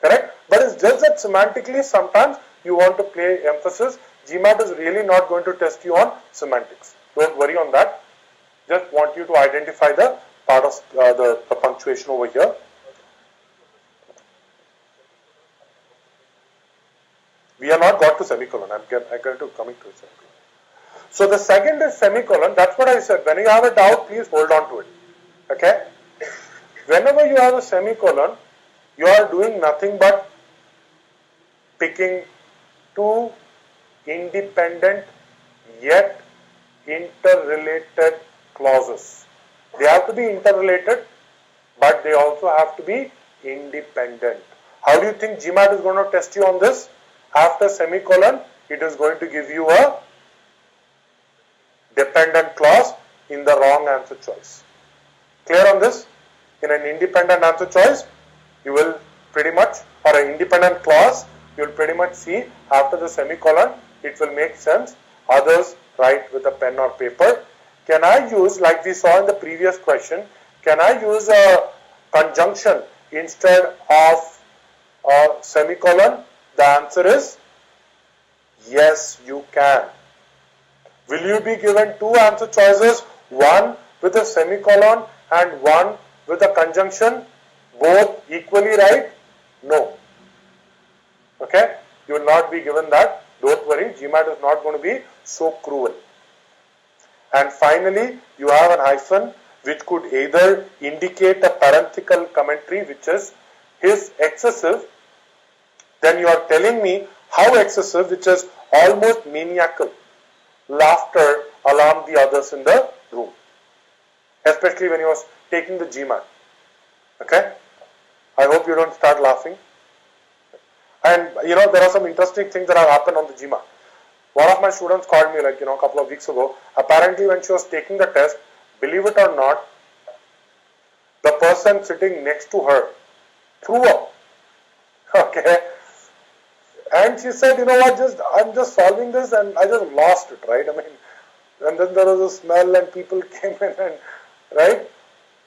Correct? But it's just that semantically sometimes you want to play emphasis. GMAT is really not going to test you on semantics. Don't worry on that. Just want you to identify the part of the punctuation over here. We have not got to semicolon. I'm going to coming to semicolon. So the second is semicolon. That's what I said. When you have a doubt, please hold on to it. Okay? Whenever you have a semicolon, you are doing nothing but picking two independent yet interrelated clauses. They have to be interrelated, but they also have to be independent. How do you think GMAT is going to test you on this? After semicolon, it is going to give you a dependent clause in the wrong answer choice. Clear on this? In an independent answer choice, you will pretty much, or an independent clause, you will pretty much see after the semicolon, it will make sense. Others write with a pen or paper. Can I use, like we saw in the previous question, can I use a conjunction instead of a semicolon? The answer is yes, you can. Will you be given two answer choices, one with a semicolon and one with a conjunction? Both equally right? No. Okay? You will not be given that. Don't worry, GMAT is not going to be so cruel. And finally, you have an hyphen which could either indicate a parenthetical commentary, which is his excessive. Then you are telling me how excessive, which is almost maniacal. Laughter alarmed the others in the room, especially when he was taking the GMAT. Okay? I hope you don't start laughing. And there are some interesting things that have happened on the GMAT. One of my students called me a couple of weeks ago. Apparently when she was taking the test, believe it or not, the person sitting next to her threw up. Okay? And she said, you know what, I'm just solving this and I just lost it, right? I mean, and then there was a smell and people came in and, right?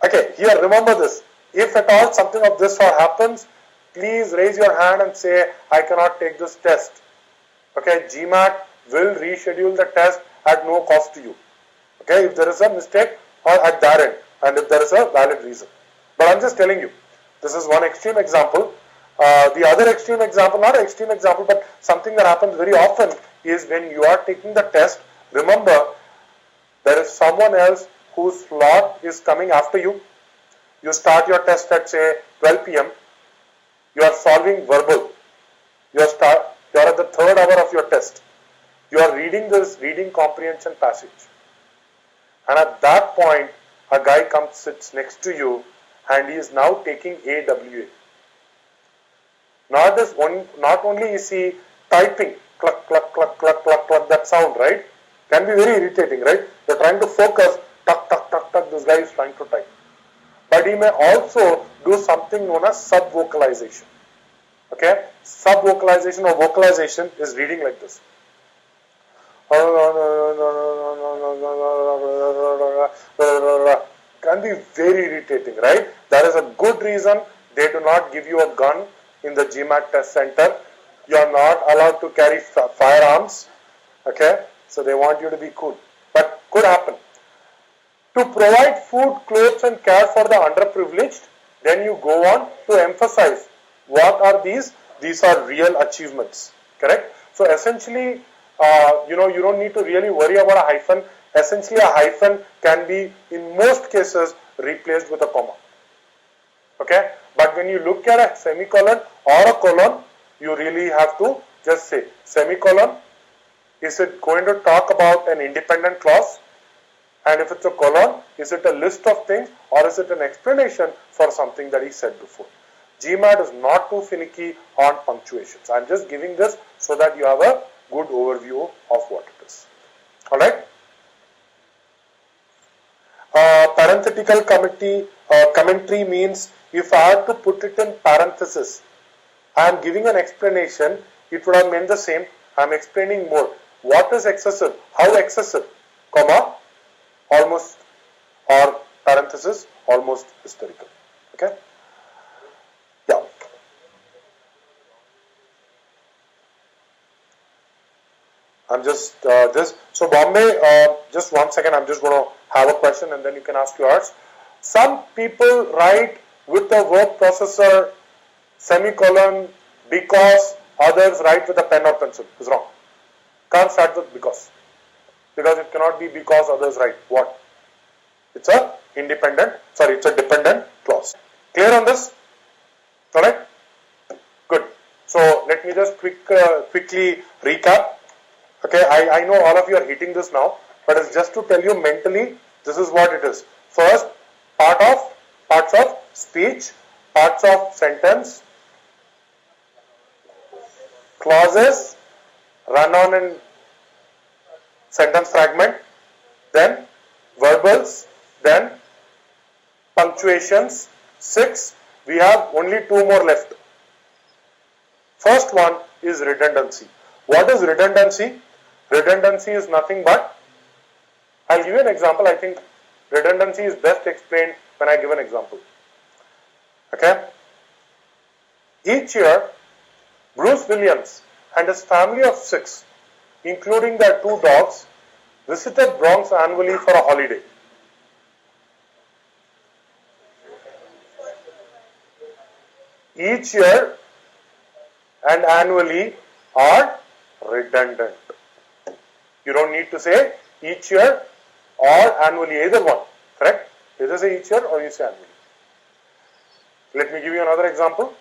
Okay, here, remember this. If at all something of this sort happens, please raise your hand and say, I cannot take this test. Okay, GMAT will reschedule the test at no cost to you. Okay, if there is a mistake or at that end, and if there is a valid reason. But I'm just telling you, this is one extreme example. The other extreme example, not an extreme example, but something that happens very often is when you are taking the test, remember, there is someone else whose slot is coming after you. You start your test at say 12 p.m. You are solving verbal. You are at the third hour of your test. You are reading this reading comprehension passage. And at that point, a guy comes, sits next to you, and he is now taking AWA. Not only is he typing, cluck, cluck, cluck, cluck, cluck, cluck, that sound, right? Can be very irritating, right? You're trying to focus, tuck, tuck, tuck, tuck, this guy is trying to type. But he may also do something known as sub-vocalization. Okay? Sub-vocalization or vocalization is reading like this. Can be very irritating, right? That is a good reason they do not give you a gun in the GMAT test center. You are not allowed to carry firearms. Okay? So they want you to be cool. But could happen. To provide food, clothes and care for the underprivileged, then you go on to emphasize what are these? These are real achievements. Correct? So essentially, you don't need to really worry about a hyphen. Essentially, a hyphen can be, in most cases, replaced with a comma. Okay? But when you look at a semicolon or a colon, you really have to just say, semicolon, is it going to talk about an independent clause? And if it's a colon, is it a list of things or is it an explanation for something that he said before? GMAT is not too finicky on punctuations. I'm just giving this so that you have a good overview of what it is. Alright? Parenthetical commentary means if I had to put it in parenthesis, I am giving an explanation, it would have meant the same. I am explaining more. What is excessive? How excessive? Comma, almost, or parenthesis, almost hysterical. Okay? Yeah. I'm just this. So Bombay, just 1 second. I'm just going to have a question and then you can ask yours. Some people write with the word processor semicolon because, others write with a pen or pencil. It's wrong. Can't start with because. Because it cannot be because others write. What? It's a dependent clause. Clear on this? Alright? Good. So let me just quickly recap. Okay, I know all of you are hitting this now, but it's just to tell you mentally, this is what it is. First, parts of speech, parts of sentence, clauses, run-on and sentence fragment, then verbals, then punctuations. 6. We have only 2 more left. First one is redundancy. What is redundancy? Redundancy is nothing but, I'll give you an example. I think redundancy is best explained when I give an example. Okay? Each year, Bruce Williams and his family of 6, including their 2 dogs, visited Bronx annually for a holiday. Each year and annually are redundant. You don't need to say each year or annually, either one. Correct? Either say each year or you say annually. Let me give you another example.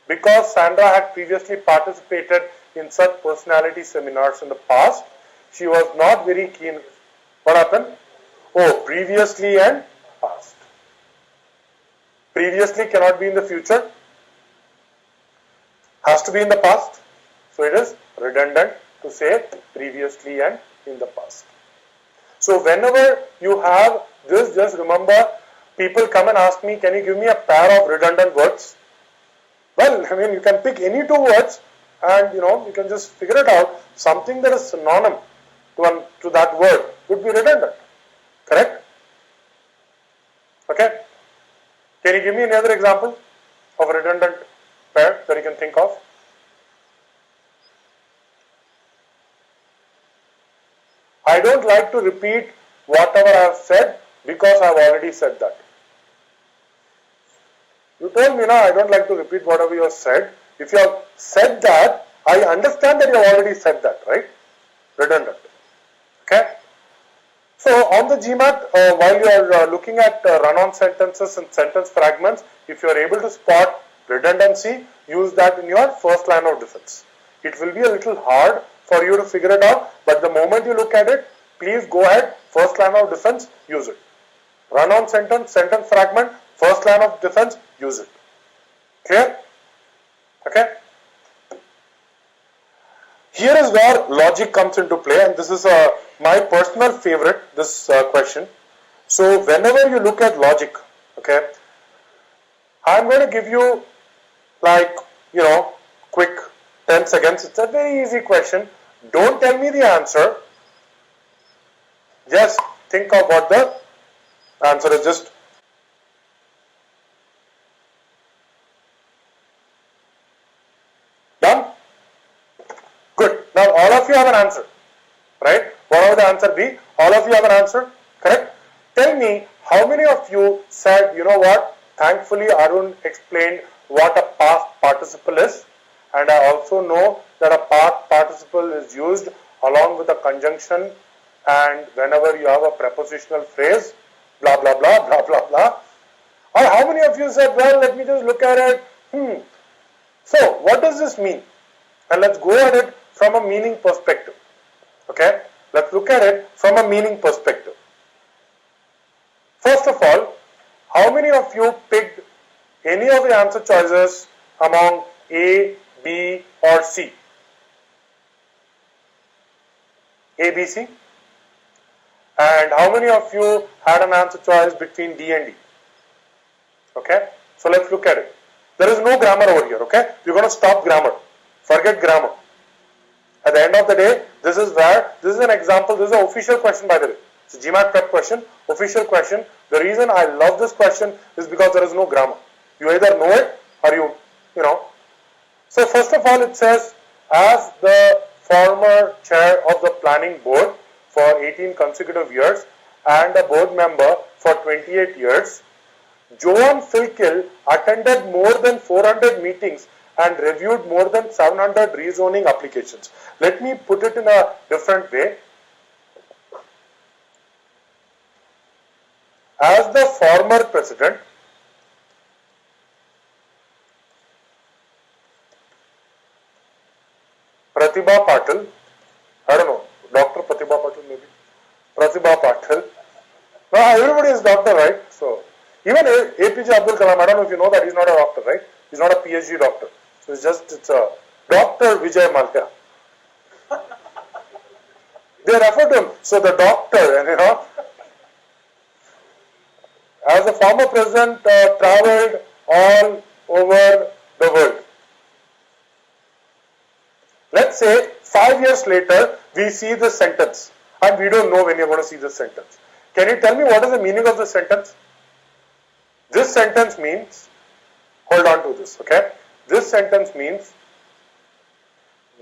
Because Sandra had previously participated in such personality seminars in the past, she was not very keen. What happened? Oh, previously and past. Previously cannot be in the future. Has to be in the past. So it is redundant to say previously and in the past. So whenever you have this, just remember, people come and ask me, can you give me a pair of redundant words? Well, I mean, you can pick any 2 words and you can just figure it out. Something that is synonym to that word would be redundant. Correct? Okay? Can you give me another example of a redundant pair that you can think of? I don't like to repeat whatever I have said because I have already said that. You told me, no, I don't like to repeat whatever you have said. If you have said that, I understand that you have already said that, right? Redundant. Okay? So on the GMAT, while you are looking at run-on sentences and sentence fragments, if you are able to spot redundancy, use that in your first line of defense. It will be a little hard for you to figure it out, but the moment you look at it, please go ahead, first line of defense, use it. Run-on sentence, sentence fragment, first line of defense, use it. Clear? Okay? Here is where logic comes into play, and this is my personal favorite, this question. So whenever you look at logic, okay, I'm going to give you like, quick 10 seconds. It's a very easy question. Don't tell me the answer. Just think of what the answer is. Just done? Good. Now all of you have an answer, right? Whatever the answer be, all of you have an answer, correct? Tell me how many of you said, you know what, thankfully Arun explained what a past participle is, and I also know that a past participle is used along with a conjunction and whenever you have a prepositional phrase, blah blah blah blah blah blah. Or how many of you said, well, let me just look at it, So what does this mean? And let's go at it from a meaning perspective. Okay, let's look at it from a meaning perspective. First of all, how many of you picked any of the answer choices among A, B or C? A, B, C? And how many of you had an answer choice between D and D? Okay, so let's look at it. There is no grammar over here, okay? You're going to stop grammar. Forget grammar. At the end of the day, this is an example, this is an official question by the way. It's a GMAT prep question, official question. The reason I love this question is because there is no grammar. You either know it or you know. So first of all, it says, as the former chair of the planning board for 18 consecutive years and a board member for 28 years, Joan Filkill attended more than 400 meetings and reviewed more than 700 rezoning applications. Let me put it in a different way. As the former president, Pratibha Patil, I don't know, Dr. Pratibha Patil maybe, Pratibha Patil. Now everybody is doctor, right? So even APJ Abdul Kalam, I don't know if you know that he's not a doctor, right? He's not a PhD doctor. So it's a Dr. Vijay Mallya. They refer to him. So the doctor, and as the former president traveled all over the world. Let's say 5 years later, we see this sentence and we don't know when you're going to see this sentence. Can you tell me what is the meaning of this sentence? This sentence means, hold on to this, okay? This sentence means,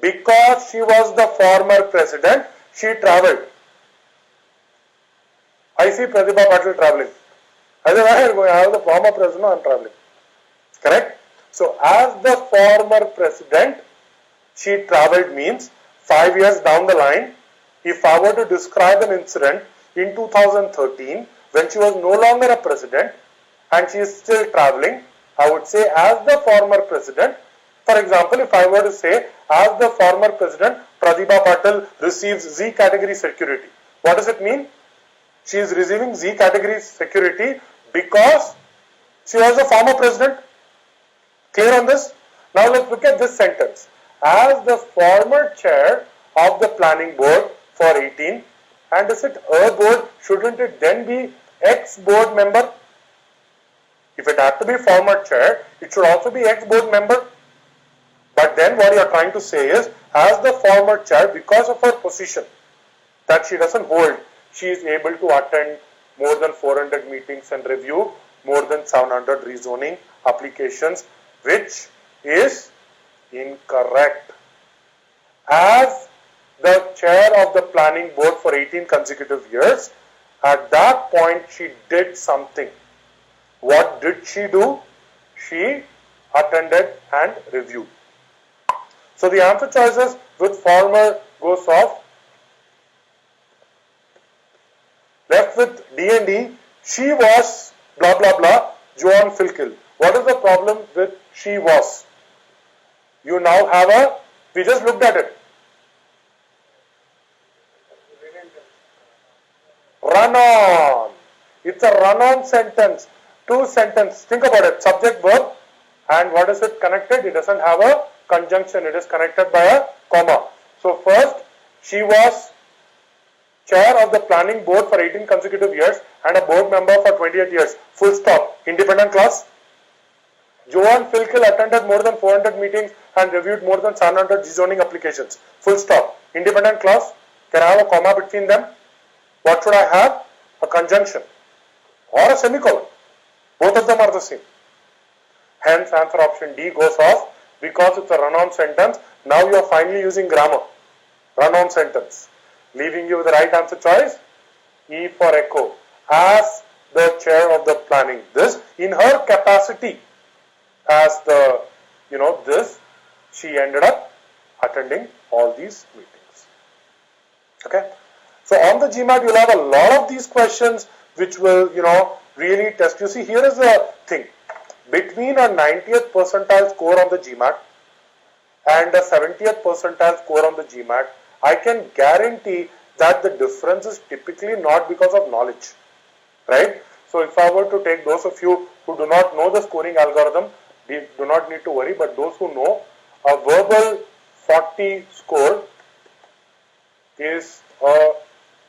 because she was the former president, she traveled. I see Pratibha Patil traveling. I say, where are you going? I am the former president, I am traveling. Correct? So, as the former president, she traveled means 5 years down the line, if I were to describe an incident in 2013 when she was no longer a president and she is still traveling, I would say as the former president. For example, if I were to say as the former president, Pratibha Patil receives Z category security. What does it mean? She is receiving Z category security because she was the former president. Clear on this? Now let's look at this sentence. As the former chair of the planning board for 18, and is it a board, shouldn't it then be ex-board member? If it had to be former chair, it should also be ex-board member. But then what you are trying to say is, as the former chair, because of her position that she doesn't hold, she is able to attend more than 400 meetings and review more than 700 rezoning applications, which is incorrect. As the chair of the planning board for 18 consecutive years At that point, she did something. What did she do? She attended and reviewed. So the answer choices with former goes off. Left with D and D, she was blah blah blah, Joan Filkill. What is the problem with she was? You now have a, we just looked at it. Run on. It's a run on sentence. Two sentences. Think about it. Subject, verb, and what is it connected? It doesn't have a conjunction. It is connected by a comma. So first, she was chair of the planning board for 18 consecutive years and a board member for 28 years. Full stop. Independent clause. Joan Filkill attended more than 400 meetings and reviewed more than 700 zoning applications. Full stop. Independent clause. Can I have a comma between them? What should I have? A conjunction or a semicolon. Both of them are the same. Hence, answer option D goes off because it's a run-on sentence. Now you are finally using grammar. Run-on sentence. Leaving you with the right answer choice. E for echo. As the chair of the planning. This, in her capacity as the, this, she ended up attending all these meetings. Okay. So on the GMAT, you'll have a lot of these questions which will, really test. You see, here is the thing. Between a 90th percentile score on the GMAT and a 70th percentile score on the GMAT, I can guarantee that the difference is typically not because of knowledge, right? So if I were to take those of you who do not know the scoring algorithm, do not need to worry, but those who know, a verbal 40 score is a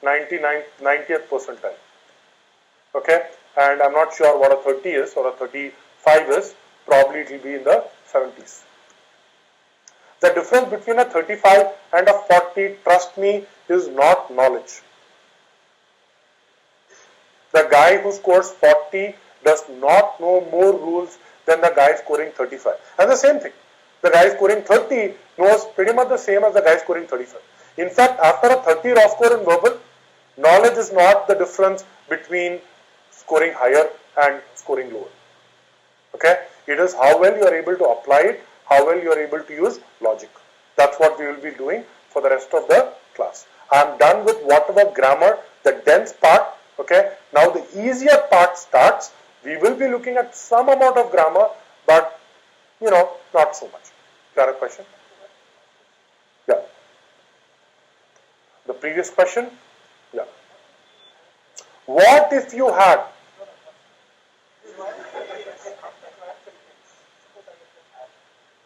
90th percentile. Okay, and I'm not sure what a 30 is or a 35 is. Probably it will be in the 70s. The difference between a 35 and a 40, trust me, is not knowledge. The guy who scores 40 does not know more rules than the guy scoring 35. And the same thing, the guy scoring 30 knows pretty much the same as the guy scoring 35. In fact, after a 30 raw score in verbal, knowledge is not the difference between scoring higher and scoring lower. Okay? It is how well you are able to apply it, how well you are able to use logic. That's what we will be doing for the rest of the class. I am done with whatever grammar, the dense part. Okay? Now the easier part starts. We will be looking at some amount of grammar, but not so much. Got a question? Yeah. The previous question? Yeah. What if you had?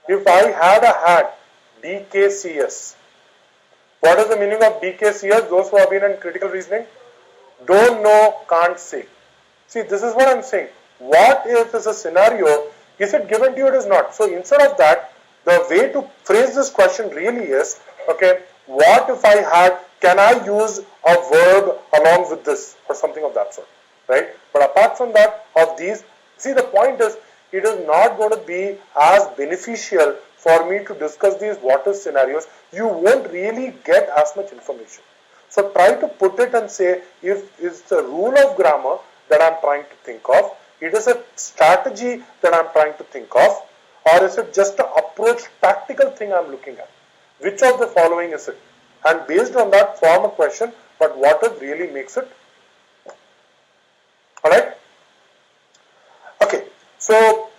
If I had a hat, DKCS. What is the meaning of DKCS? Those who have been in critical reasoning? Don't know, can't say. See, this is what I'm saying. What if is a scenario? Is it given to you? It is not. So instead of that, the way to phrase this question really is, okay, what if I had, can I use a verb along with this or something of that sort, right? But apart from that, of these, see, the point is, it is not going to be as beneficial for me to discuss these what if scenarios. You won't really get as much information. So try to put it and say, if it's a rule of grammar that I'm trying to think of, it is a strategy that I'm trying to think of, or is it just an approach, tactical thing I'm looking at? Which of the following is it? And based on that, form a question, but what if really makes it? Alright? Okay, so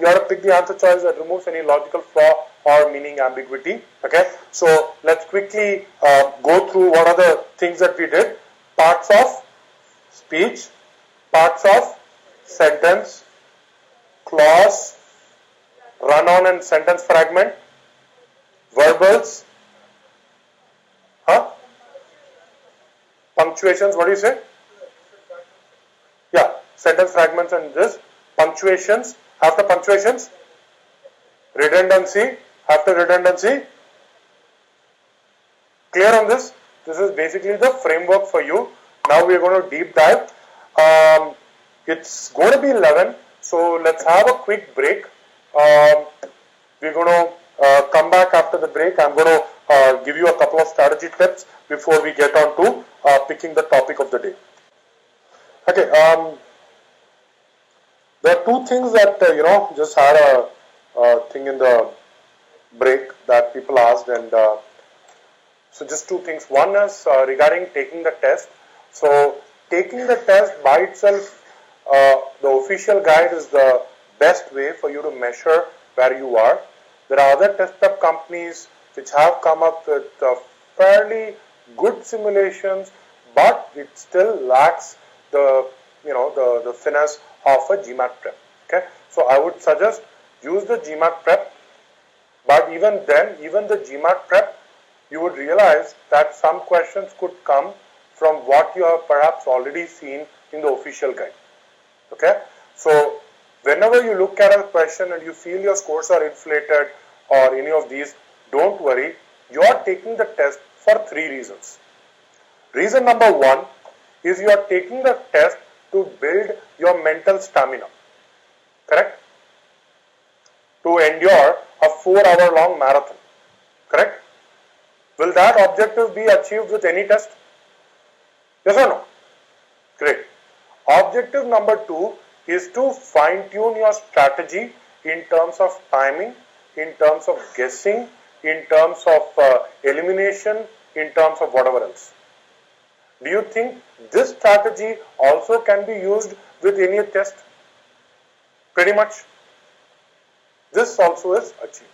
you have to pick the answer choice that removes any logical flaw or meaning ambiguity. Okay, so let's quickly go through what are the things that we did. Parts of speech, parts of sentence, clause, run-on and sentence fragment, verbals, punctuations, what do you say? Yeah, sentence fragments and this, punctuations, after punctuations, redundancy, after redundancy. Clear on this? This is basically the framework for you. Now we are going to deep dive. It's going to be 11, so let's have a quick break. We're going to come back after the break. I'm going to give you a couple of strategy tips before we get on to picking the topic of the day. Okay, there are two things that just had a thing in the break that people asked, and so just two things. One is regarding taking the test. So taking the test by itself, the official guide is the best way for you to measure where you are. There are other test prep companies which have come up with fairly good simulations, but it still lacks the the finesse of a GMAT prep. Okay, so I would suggest use the GMAT prep, but even then, even the GMAT prep, you would realize that some questions could come from what you have perhaps already seen in the official guide. Okay, so whenever you look at a question and you feel your scores are inflated or any of these, don't worry. You are taking the test for three reasons. Reason number one is you are taking the test to build your mental stamina. Correct? To endure a 4-hour long marathon. Correct? Will that objective be achieved with any test? Yes or no? Great. Objective number two is to fine-tune your strategy in terms of timing, in terms of guessing, in terms of elimination, in terms of whatever else. Do you think this strategy also can be used with any test? Pretty much. This also is achieved.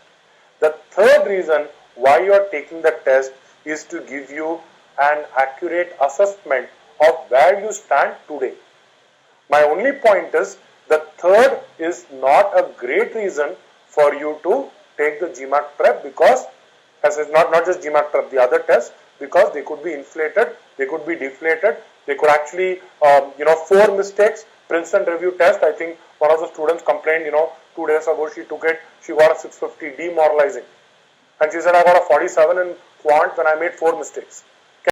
The third reason why you are taking the test is to give you an accurate assessment of where you stand today. My only point is the third is not a great reason for you to take the GMAT prep, because as is not just GMAT prep, the other tests, because they could be inflated, they could be deflated, they could actually 4 mistakes. Princeton review test, I think one of the students complained 2 days ago she took it, she got a 650, demoralizing, and she said I got a 47 in quant when I made 4 mistakes.